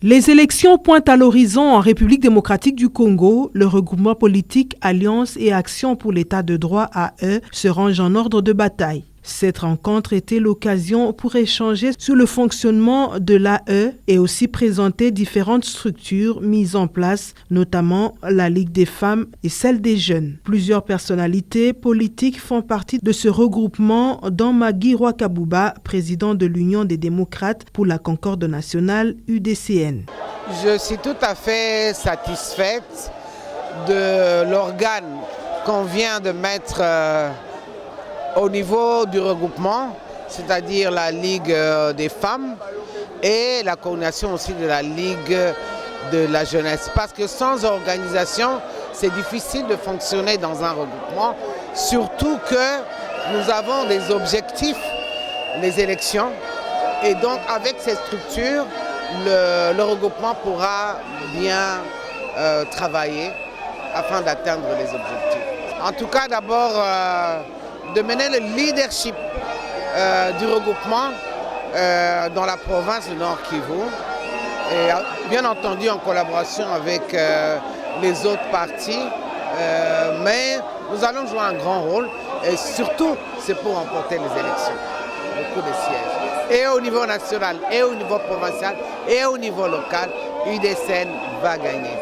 Speaker 5: Les élections pointent à l'horizon en République démocratique du Congo. Le regroupement politique Alliance et Action pour l'État de droit AE se range en ordre de bataille. Cette rencontre était l'occasion pour échanger sur le fonctionnement de l'AE et aussi présenter différentes structures mises en place, notamment la Ligue des femmes et celle des jeunes. Plusieurs personnalités politiques font partie de ce regroupement, dont Magui Rwakabuba, président de l'Union des démocrates pour la Concorde nationale UDCN.
Speaker 6: Je suis tout à fait satisfaite de l'organe qu'on vient de mettre au niveau du regroupement, c'est-à-dire la Ligue des femmes et la coordination aussi de la Ligue de la jeunesse. Parce que sans organisation, c'est difficile de fonctionner dans un regroupement, surtout que nous avons des objectifs, les élections, et donc avec ces structures, le regroupement pourra bien travailler afin d'atteindre les objectifs. En tout cas, d'abord, de mener le leadership du regroupement dans la province du Nord Kivu, et bien entendu en collaboration avec les autres partis, mais nous allons jouer un grand rôle, et surtout, c'est pour remporter les élections, beaucoup de sièges. Et au niveau national, et au niveau provincial, et au niveau local, UDCN va gagner.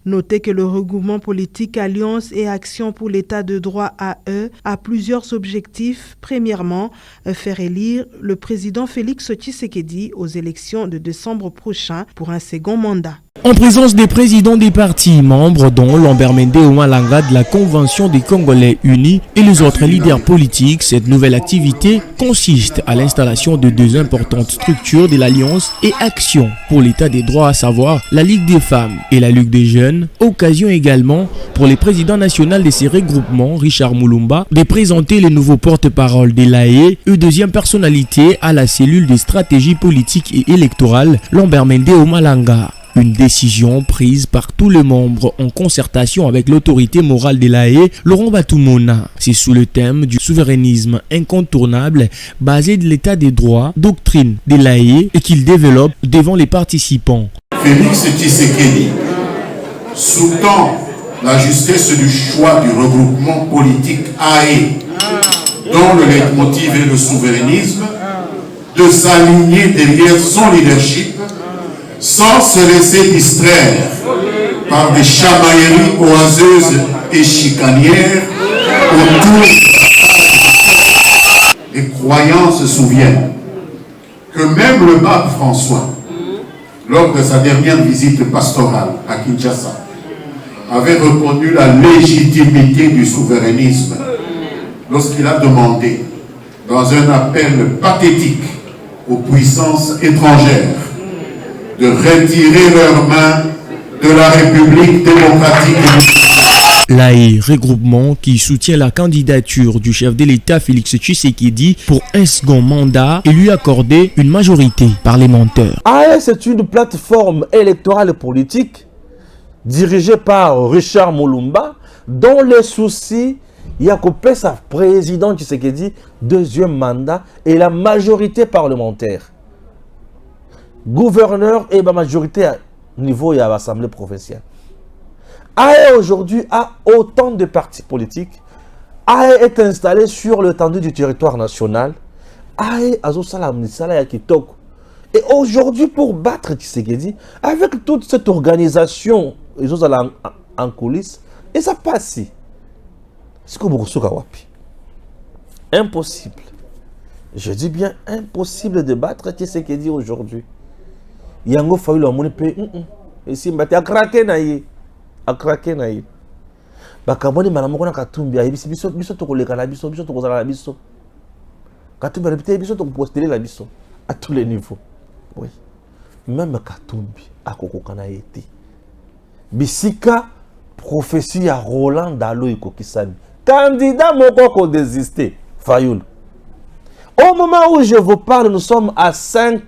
Speaker 5: Notez que le regroupement politique Alliance et Action pour l'État de droit AE a plusieurs objectifs. Premièrement, faire élire le président Félix Tshisekedi aux élections de décembre prochain pour un second mandat.
Speaker 7: En présence des présidents des partis membres, dont Lambert Mende Oumalanga de la Convention des Congolais Unis et les autres leaders politiques, cette nouvelle activité consiste à l'installation de deux importantes structures de l'Alliance et Action pour l'État des droits, à savoir la Ligue des femmes et la Ligue des jeunes. Occasion également pour le président national de ces regroupements, Richard Mulumba, de présenter les nouveaux porte-parole de l'AE et deuxième personnalité à la cellule des stratégies politiques et électorales, Lambert Mende Oumalanga. Une décision prise par tous les membres en concertation avec l'autorité morale de l'AE, Laurent Batumona. C'est sous le thème du souverainisme incontournable basé de l'état des droits, doctrine de l'AE et qu'il développe devant les participants.
Speaker 8: Félix Tshisekedi sous-tend la justesse du choix du regroupement politique AE, dont le leitmotiv est le souverainisme, de s'aligner derrière son leadership sans se laisser distraire par des chamailleries oiseuses et chicanières autour. Les croyants se souviennent que même le pape François, lors de sa dernière visite pastorale à Kinshasa, avait reconnu la légitimité du souverainisme lorsqu'il a demandé, dans un appel pathétique aux puissances étrangères, de retirer leurs mains de la République démocratique.
Speaker 7: L'AE, regroupement qui soutient la candidature du chef de l'État Félix Tshisekedi pour un second mandat et lui accorder une majorité parlementaire.
Speaker 2: AE, c'est une plateforme électorale et politique dirigée par Richard Mulumba, dont le souci, il y a coupé sa président Tshisekedi, deuxième mandat et la majorité parlementaire. Gouverneur et la majorité à niveau de l'Assemblée provinciale. AE aujourd'hui a autant de partis politiques. AE est installé sur l'étendue du territoire national. AE a Kitoko. Et aujourd'hui, pour battre Tshisekedi, avec toute cette organisation, ils ont en coulisses, et ça passe. C'est comme impossible. Je dis bien impossible de battre Tshisekedi aujourd'hui. Yango fayu la moni pe esi mbati akrake na ye bakamoni malamoko na Katumbi ayebisi biso tokoleka na biso tokozala na biso Katumbi répété biso tokoposteler la biso à tous les niveaux. Oui, même Katumbi akokoka na ye te bisika prophétie ya Roland Dalo ekokisani candidat moko ko désister Fayoul. Au moment où je vous parle, nous sommes à 5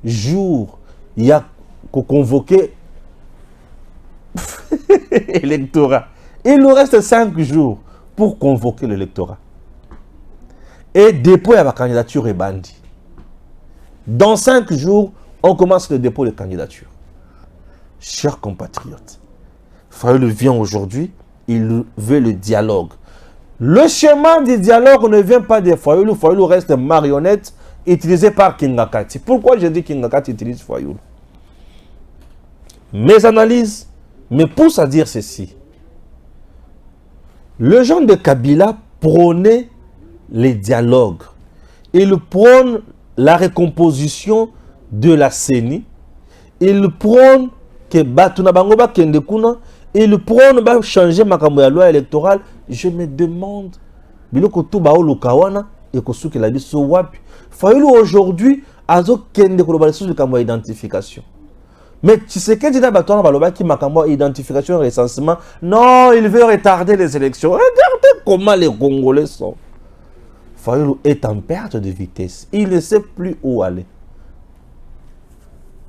Speaker 2: jours. Il y a convoqué l'électorat. Il nous reste 5 jours pour convoquer l'électorat. Et dépôt à la candidature est bandit. Dans 5 jours, on commence le dépôt de candidature. Chers compatriotes, Fayoul vient aujourd'hui, il veut le dialogue. Le chemin du dialogue ne vient pas de Fayoul. Fayoul reste marionnette utilisé par Kingakati. Pourquoi je dis Kingakati utilise Fayoul? Mes analyses me poussent à dire ceci. Le gens de Kabila prônait les dialogues. Il prône la recomposition de la CENI. Il prône que Batuna Bangoba Kendekuna. Il prône de changer ma loi électorale. Je me demande, Biloko Tuba Olukawana et Kosuke la biso wapi. Fayoul aujourd'hui, azo kende ko ba sous le cambo identification. Mais tu sais que Dina Batoana Baloba qui m'a identification et recensement, non, il veut retarder les élections. Regardez comment les Congolais sont. Fayoulou est en perte de vitesse. Il ne sait plus où aller.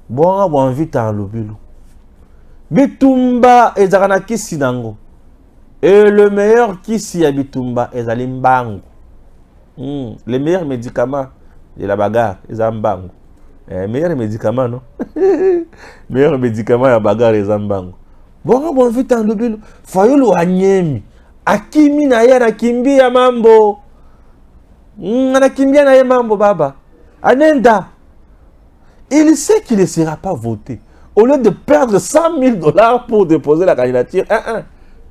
Speaker 2: Bon, vite en Lobilo. Bitumba et Zarana Kisinango. Et le meilleur Kisi à Bitumba est Zalimbango. Les meilleurs médicaments de la bagarre, les Zambango. Meilleur médicament, non? Meilleur médicament, la bagarre, les Zambango. Bon, vite en Lobilo. Fayoulou Anyemi. Akimi na ya Kimbi ya mambo. Anakimbia na ya mambo, baba. Anenda. Il sait qu'il ne sera pas voté. Au lieu de perdre 100 000 $ pour déposer la candidature,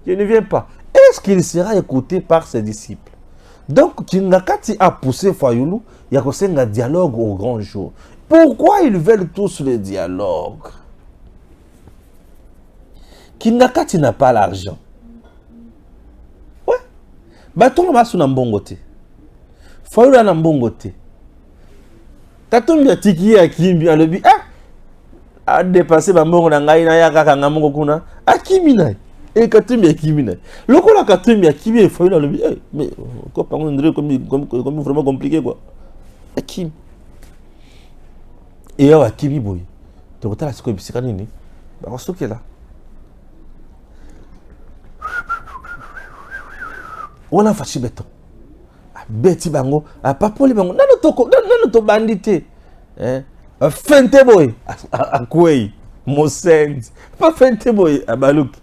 Speaker 2: je ne viens pas. Est-ce qu'il sera écouté par ses disciples? Donc, Kingakati a poussé Fayoulou, il y a un dialogue au grand jour. Pourquoi ils veulent tous le dialogue? Kingakati n'a pas l'argent. Ouais. Baton va sur Nambongote. Fayoulou a Nambongote. Katumbi a tiki a Kimbi a lebi. A dépassé Bambongo na ngai na ya kaka ngamongo kuna. A Kimi na. Et Katumbi a Kimi na. Loko la Katumbi a Kimi et Fayoulou a lebi. Mais quoi par contre comme vraiment compliqué quoi. A Kimi. Et a Kimi boy. Tu vois la siko bisika nini? Ba kosoke là. On a fachi beton. Beti bango, a papoli bango, nano to bandité. Fente boy, a kwei, mosenzi. Pas fente boy, a baluki.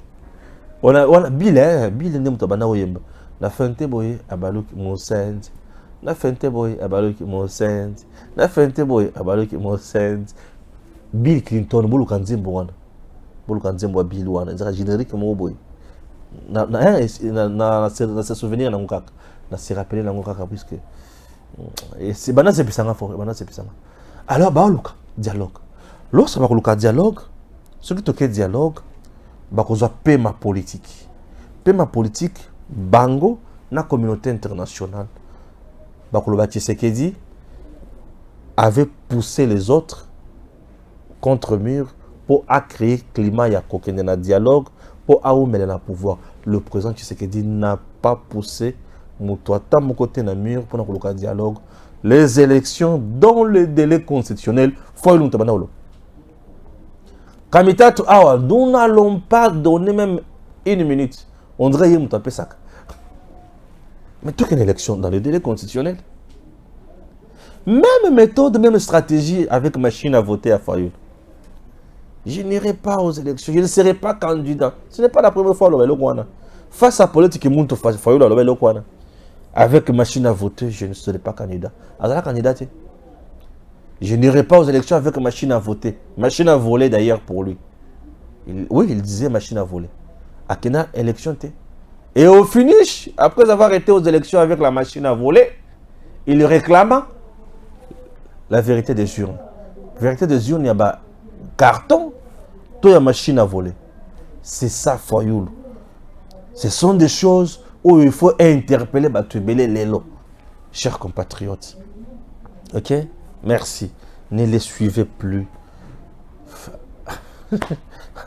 Speaker 2: On a bile ndem to bana oyemba. Na fente boy, a baluki, mosenzi. Na fente boy, a baluki, mosenzi. Na fente boy, a baluki, mosenzi. Bill Clinton, bulu kanzimbo wana. Bulu kanzimbo Bill wana. Zaka générique mo boy. Na se souvenir na ngukaka. Na se rappeler la ngokaka puisque c'est bana c'est pisanga fort bana c'est pisanga. Alors ba luka dialogue. Lorsque ba luka dialogue, ce qui toque dialogue ba kozwa pema politique. Pema politique bango na communauté internationale. Ba koloba Tshisekedi avait poussé les autres contre mur pour créer climat ya kokende na dialogue pour aoumele na pouvoir. Le président Tshisekedi n'a pas poussé Moutouata mon côté na mur pour le dialogue. Les élections dans le délai constitutionnel, faut nous tabanolo. Kamitatu awa, nous n'allons pas donner même une minute. On dirait qu'il y ça. Mais toute une élection dans le délai constitutionnel. Même méthode, même stratégie avec machine à voter à Fayoulou. Je n'irai pas aux élections, je ne serai pas candidat. Ce n'est pas la première fois le Kwana. Face à la politique, Fayoulou le Kwana. Avec machine à voter, je ne serai pas candidat. Alors, candidat, je n'irai pas aux élections avec machine à voter. Machine à voler d'ailleurs pour lui. Oui, il disait machine à voler. À quelle élection t'es? Et au finish, après avoir été aux élections avec la machine à voler, il réclama la vérité des urnes. La vérité des urnes, il y a un carton, tout y a machine à voler. C'est ça, Fayoulou. Ce sont des choses où il faut interpeller Batubele Lelo. Chers compatriotes. Ok? Merci. Ne les suivez plus.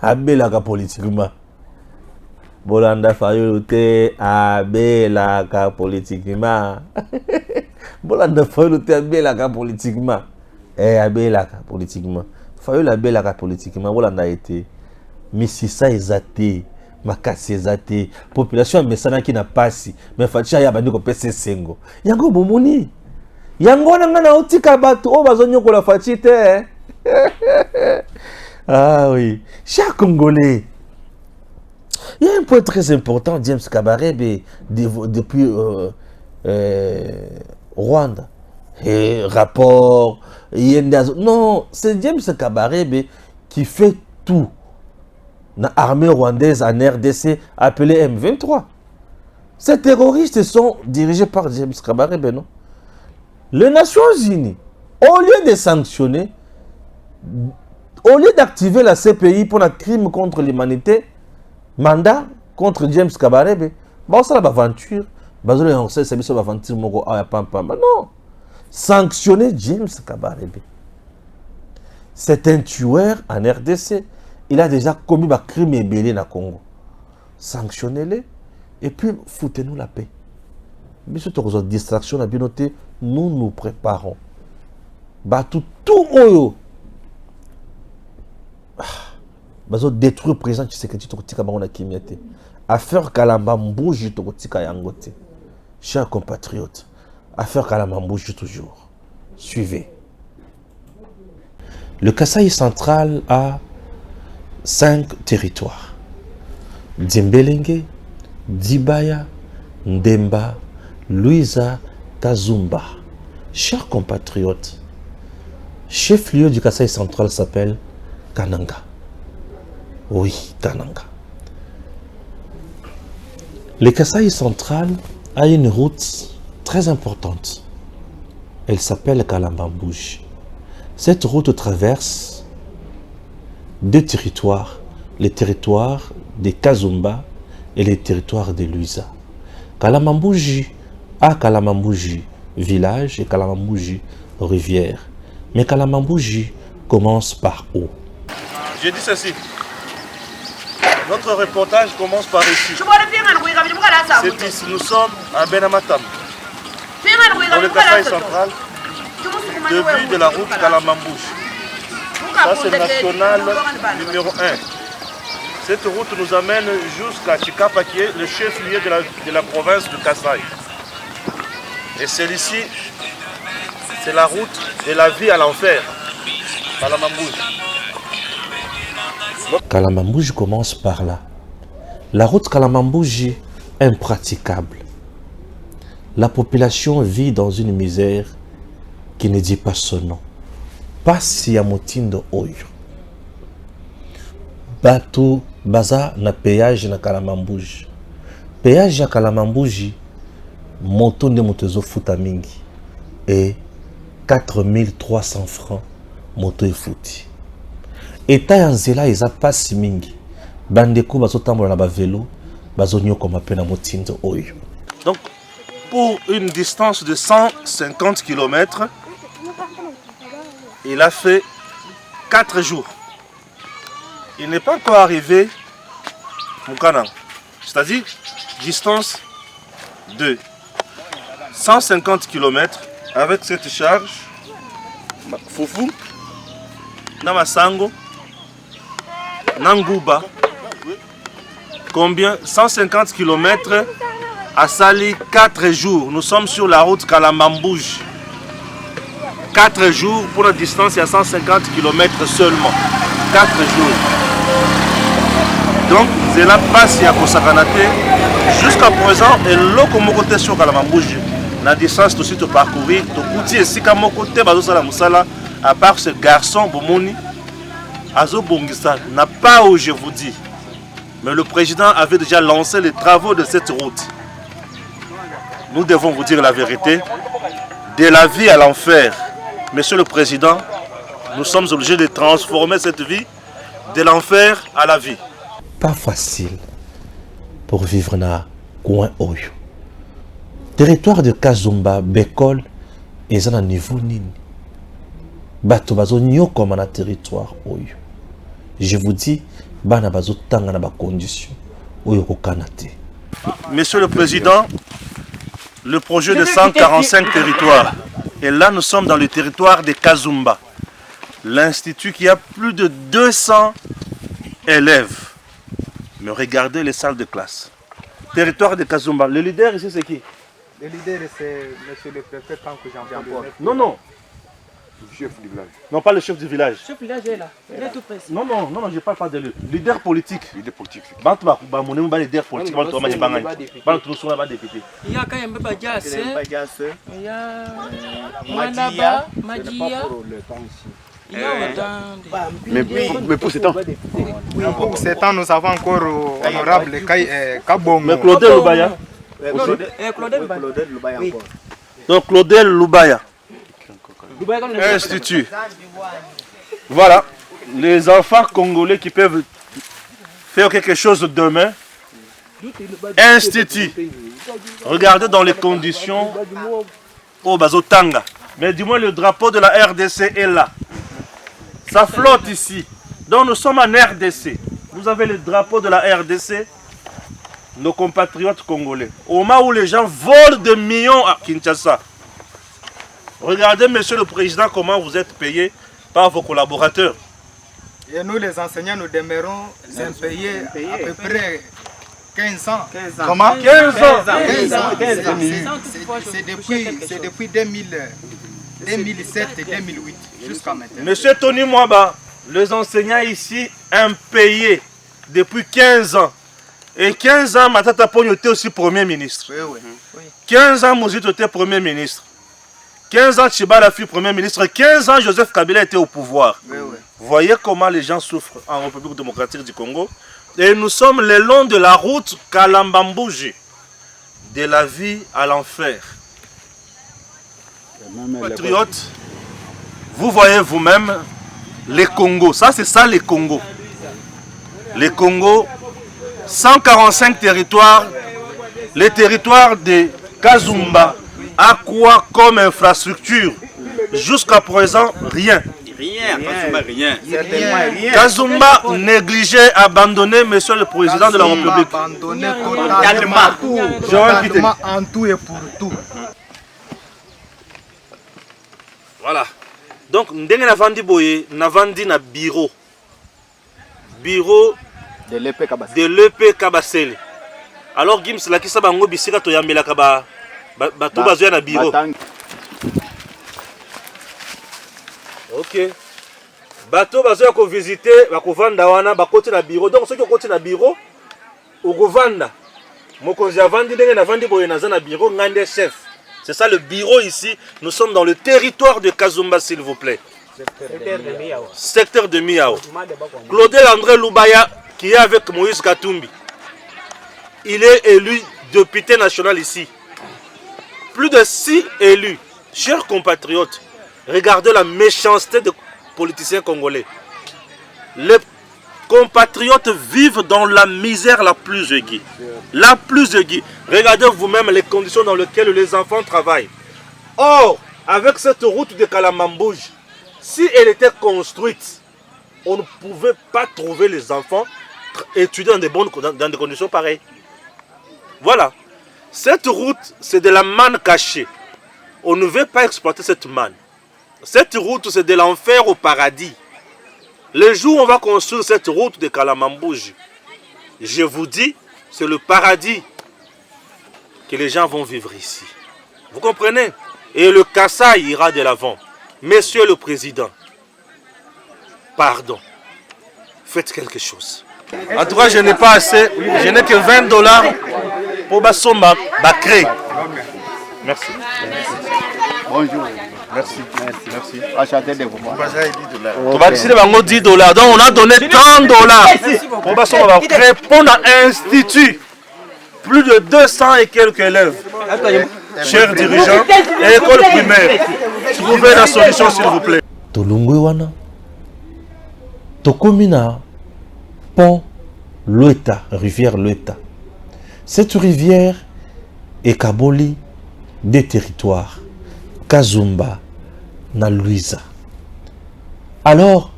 Speaker 2: Abelaka politiquement. Bolanda Fayoulou te abelaka politiquement. Bolanda Fayoulou te abelaka politiquement. Abelaka politiquement. Fayoulou abelaka politiquement. Bolanda été. Misisa ezate. Makasi ezate. Population mesana qui n'a pas si. Mais fatia ya bandi ko pese sengo. Yango bomoni. Yango na ngana otika batu o bazonyo ko la fatite. Ah oui. Chers Congolais. Il y a un point très important, James Kabarebe, depuis Rwanda. Et rapport, non, c'est James Kabarebe qui fait tout. L'armée rwandaise en RDC appelée M23. Ces terroristes sont dirigés par James Kabarebe, non? Les Nations Unies, au lieu de sanctionner, au lieu d'activer la CPI pour un crime contre l'humanité, mandat contre James Kabarebe, ça la aventure, non, sanctionner James Kabarebe. C'est un tueur en RDC. Il a déjà commis un crime ébélé dans le Congo. Sanctionnez-les et puis foutez-nous la paix. Mais surtout que cette distraction a bien noté, nous nous préparons. Tout oyo. Bazo détruire le président Tshisekedi Tokotika Bango Kimiate. Affaire Kalamba Mbouji Tokotika Yangote. Chers compatriotes, affaire Kalamba Mbouji toujours. Suivez. Le Kasaï central a 5 territoires. Dimbelenge, Dibaya, Ndemba, Luiza, Kazumba. Chers compatriotes, chef-lieu du Kasaï central s'appelle Kananga. Oui, Kananga. Le Kasaï central a une route très importante. Elle s'appelle Kalambambouj. Cette route traverse 2 territoires, les territoires de Kazumba et les territoires de Luiza. Kalambambouji a Kalambambouji village et Kalambambouji rivière. Mais Kalambambouji commence par où?
Speaker 9: Je dis ceci. Notre reportage commence par ici. C'est ici, nous sommes à Benamatam, dans le Kasaï central, début de la route Kalambambouj. Ça c'est le national numéro 1. Cette route nous amène jusqu'à Chikapa qui est le chef-lieu de la province de Kasaï. Et celle-ci, c'est la route de la vie à l'enfer, Kalambambouj.
Speaker 2: Kalambambouji commence par là. La route Kalambambouji est impraticable. La population vit dans une misère qui ne dit pas son nom. Pas si à Motindo Oyo. Bato baza na péage na Kalambambouji. Péage à Kalambambouji, moto de motezo futa mingi. Et 4300 francs moto et fouti. État yanzela eza pasi mingi. Bandeko bazotambola na ba vélo, bazonyo comme appel na motindo oyo.
Speaker 9: Donc pour une distance de 150 km, il a fait 4 jours. Il n'est pas encore arrivé Mukana. C'est-à-dire distance de 150 km avec cette charge Foufou, Namasango, Nanguba. Combien? 150 km à Sali, 4 jours. Nous sommes sur la route Kalambambouj. 4 jours pour la distance, il y a 150 km seulement. 4 jours. Donc, c'est la passe à Kosakanate. Jusqu'à présent, et l'okomokote sur Kalambambouj. La distance tout de suite parcourir. Donc, Kouti si Kamokote, Bazosala Moussala, à part ce garçon, Bomoni, Azo Bongisa, n'a pas où je vous dis. Mais le président avait déjà lancé les travaux de cette route. Nous devons vous dire la vérité. De la vie à l'enfer. Monsieur le Président, nous sommes obligés de transformer cette vie de l'enfer à la vie.
Speaker 2: Pas facile pour vivre dans coin Oyo. Territoire de Kazumba, Bekol, et ça niveau nini. Bato bazo nyo comme na territoire Oyo. Je vous dis, bana bazo tanga na ba condition Oyo ko kanate.
Speaker 9: Monsieur le Président, le projet de 145 territoires. Et là, nous sommes dans le territoire de Kazumba. L'institut qui a plus de 200 élèves. Mais regardez les salles de classe. Territoire de Kazumba. Le leader ici, c'est qui?
Speaker 10: Le leader, c'est monsieur le préfet, tant que j'en parle.
Speaker 9: Non, non.
Speaker 10: Le chef du village.
Speaker 9: Non, pas le chef du village.
Speaker 11: Le chef du village est là. Il est tout près.
Speaker 9: Non, non, non, je ne parle pas de lui. Leader politique.
Speaker 10: Leader politique.
Speaker 9: Mon leader politique.
Speaker 11: Il y a quand même Badiasse. Il y a Manaba, Madia.
Speaker 10: Mais pour ce temps, pour ce temps, nous avons encore honorable Kabongo.
Speaker 9: Mais Claudel Loubaya.
Speaker 11: Claudel Loubaya encore.
Speaker 9: Donc Claudel Loubaya. Institut. Voilà. Les enfants congolais qui peuvent faire quelque chose demain. Institut. Regardez dans les conditions au Bazotanga. Mais du moins le drapeau de la RDC est là. Ça flotte ici. Donc nous sommes en RDC. Vous avez le drapeau de la RDC. Nos compatriotes congolais. Au moment où les gens volent de millions à Kinshasa. Regardez, monsieur le président, comment vous êtes payé par vos collaborateurs.
Speaker 10: Et nous, les enseignants, nous demeurons payés à peu près 15 ans.
Speaker 9: Comment? 15 ans.
Speaker 10: C'est depuis 2007 et 2008 jusqu'à maintenant.
Speaker 9: Monsieur Tony Mwaba, les enseignants ici, impayés depuis 15 ans. Et 15 ans, Matata Pogno était aussi Premier ministre.
Speaker 10: Oui.
Speaker 9: 15 ans, Mouzito était Premier ministre. 15 ans, Tchibala fut Premier ministre. 15 ans, Joseph Kabila était au pouvoir. Vous voyez comment les gens souffrent en République démocratique du Congo. Et nous sommes le long de la route Kalambambouji. De la vie à l'enfer. Patriotes, vous voyez vous-même les Congos. Ça, c'est ça les Congos. Les Congos, 145 territoires. Les territoires de Kazumba a quoi comme infrastructure? Jusqu'à présent, rien.
Speaker 12: Rien.
Speaker 9: Kazumba négligé, abandonné, monsieur le président de la République.
Speaker 10: Abandonné totalement en tout et pour tout.
Speaker 9: Voilà. Donc, ndenge navandi boye, navandi na bureau. Bureau de l'EP Kabasele. Alors, Gims, la kisa bango bisika to yambela kaba bato bazoya na bureau. Ok. Bato bazoya ko visiter, bakovanda wana, bakoti na bureau. Donc, ceux qui ont na bureau, okovanda. Mokonzi avandi ndenge navandi boye naza na bureau, ngande chef. C'est ça le bureau ici. Nous sommes dans le territoire de Kazumba, s'il vous plaît. Secteur de Miao. Claudel André Loubaya, qui est avec Moïse Katumbi. Il est élu député national ici. Plus de 6 élus. Chers compatriotes, regardez la méchanceté des politiciens congolais. Les compatriotes vivent dans la misère la plus aiguë. La plus aiguë. Regardez vous-même les conditions dans lesquelles les enfants travaillent. Or, avec cette route de Kalambambouj, si elle était construite, on ne pouvait pas trouver les enfants étudier dans des conditions pareilles. Voilà. Cette route, c'est de la manne cachée. On ne veut pas exploiter cette manne. Cette route, c'est de l'enfer au paradis. Le jour où on va construire cette route de Kalambambouj, je vous dis, c'est le paradis que les gens vont vivre ici. Vous comprenez? Et le Kassai ira de l'avant. Monsieur le Président, pardon, faites quelque chose. En tout cas, je n'ai pas assez, je n'ai que $20 pour Bassomba créer. Merci.
Speaker 12: Bonjour.
Speaker 9: Merci.
Speaker 12: Enchanté de vous voir.
Speaker 9: On va décider $10. Donc on a donné $30 pour Bassomba créer pour un institut. Plus de 200 et quelques élèves. Chers dirigeants et école primaire, trouvez la solution s'il vous plaît.
Speaker 2: Tolungwe wana Tokomina pont Loeta, rivière Loeta. Cette rivière est Kaboli des territoires Kazumba na Luiza. Alors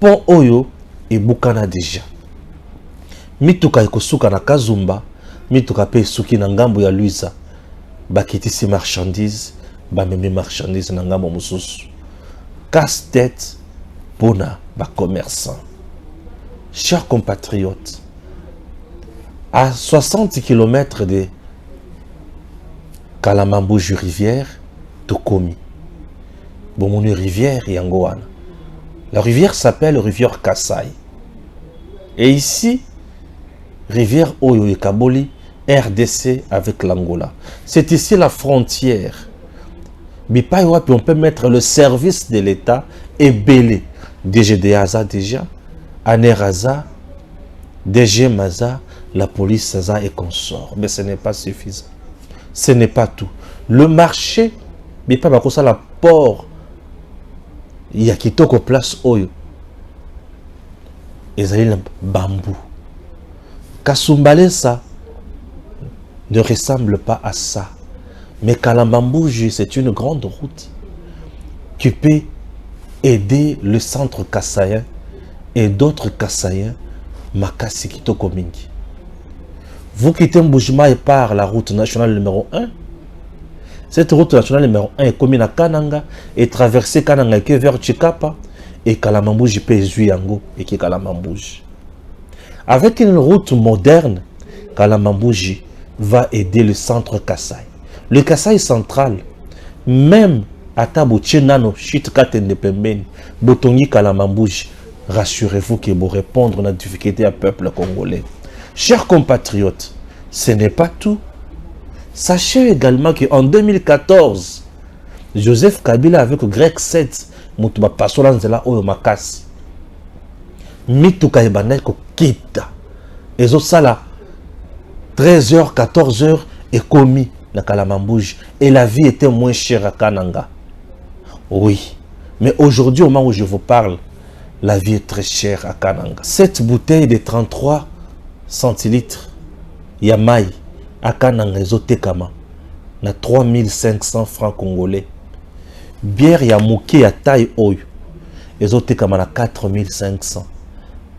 Speaker 2: pont Oyo et Bukana déjà. Mituka ikosuka na Kazumba, mituka pe suki na ngambo ya Luiza. Bakitisi marchandises, bamemi marchandises na ngambo mususu. Casse-tête pona ba commerçant. Chers compatriotes, à 60 km de Kalambambouj rivière, Tokomi. Bomoni rivière Yangoana. La rivière s'appelle rivière Kassai. Et ici, rivière Oyo et Kaboli, RDC avec l'Angola. C'est ici la frontière. Bipaïwa, on peut mettre le service de l'État et belé. DGDAza déjà, Aneraza, DG Maza, la police Saza et consorts. Mais ce n'est pas suffisant. Ce n'est pas tout. Le marché, Bipaïwa, comme ça, la port, il y a qui toque place Oyo. Ils ont le bambou. Kasumbale, ça ne ressemble pas à ça. Mais Kalambambouj, c'est une grande route qui peut aider le centre kassaïen et d'autres kassaïens makasi kitoko mingi. Vous quittez Mbujimayi par la route nationale numéro 1. Cette route nationale numéro 1 est commune à Kananga et traversée Kananga qui est vers Chikapa et Kalamambouji Pézui Yango et qui est Kalamambouji. Avec une route moderne, Kalamambouji va aider le centre Kassai. Le Kassai central, même à Tabo Tchenano, Chitkatende Pembeni, Botongi Kalamambouji, rassurez-vous qu'ils vont répondre à la difficulté à peuple congolais. Chers compatriotes, ce n'est pas tout. Sachez également qu'en 2014, Joseph Kabila avec Greg 7, Moutuba Pasolanzela Oyo Makasi, Mituka Ebaneko Kita, et ça 13h, 14h est commis na Kalamambouji et la vie était moins chère à Kananga. Oui, mais aujourd'hui au moment où je vous parle, la vie est très chère à Kananga. Cette bouteille de 33 centilitres Yamai à Kananga Ezotekama na 3500 francs congolais. Bière Yamouké à taille Oyo Ezotekama na 4500.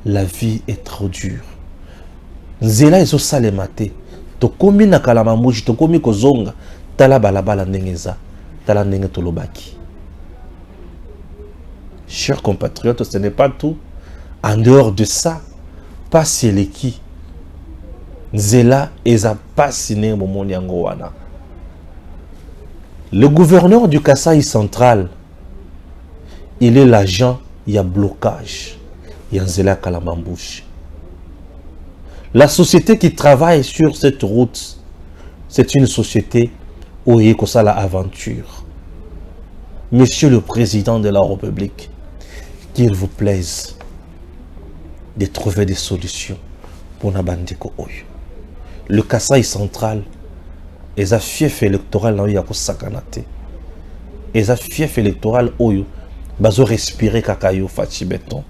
Speaker 2: La vie est trop dure. Nzela Ezo Salemate. Tokomi na Kalamambouji, tokomi kozonga. Tala balabala nengeza. Tala nenge tolobaki. Chers compatriotes, ce n'est pas tout. En dehors de ça, pas Seleki. Nzela eza pasine momoni yango wana. Le gouverneur du Kasaï central, il est l'agent, il y a blocage. Il y a Nzela Kalamambouji. La société qui travaille sur cette route, c'est une société où il y a la aventure. Monsieur le Président de la République, qu'il vous plaise de trouver des solutions pour Nabandiko Oyo. Le Kasaï central, les fief électoral na yako sakanate. Les fief électoral Oyo, bazo respirer kakayo fachi béton.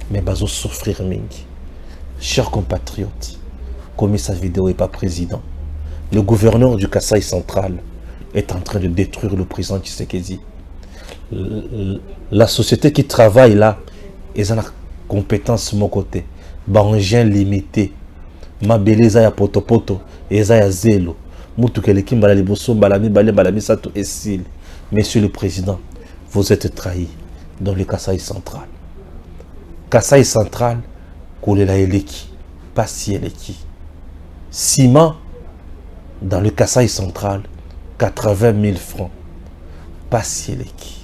Speaker 2: Mais bazo souffrir mingi. Chers compatriotes, comme sa vidéo n'est pas président, le gouverneur du Kasaï central est en train de détruire le président Tshisekedi. La société qui travaille là, ils ont la compétence de mon côté. Bangien limité. Ma beleza ya potopoto, eza ya zelo. Mutu keleki mbala liboso balami balé balami sato esil. Monsieur le Président, vous êtes trahi dans le Kasaï central. Kasaï central, Koulela Eleki, pas si Eleki. Ciment, dans le Kasaï central, 80 000 francs. Pas si Eleki.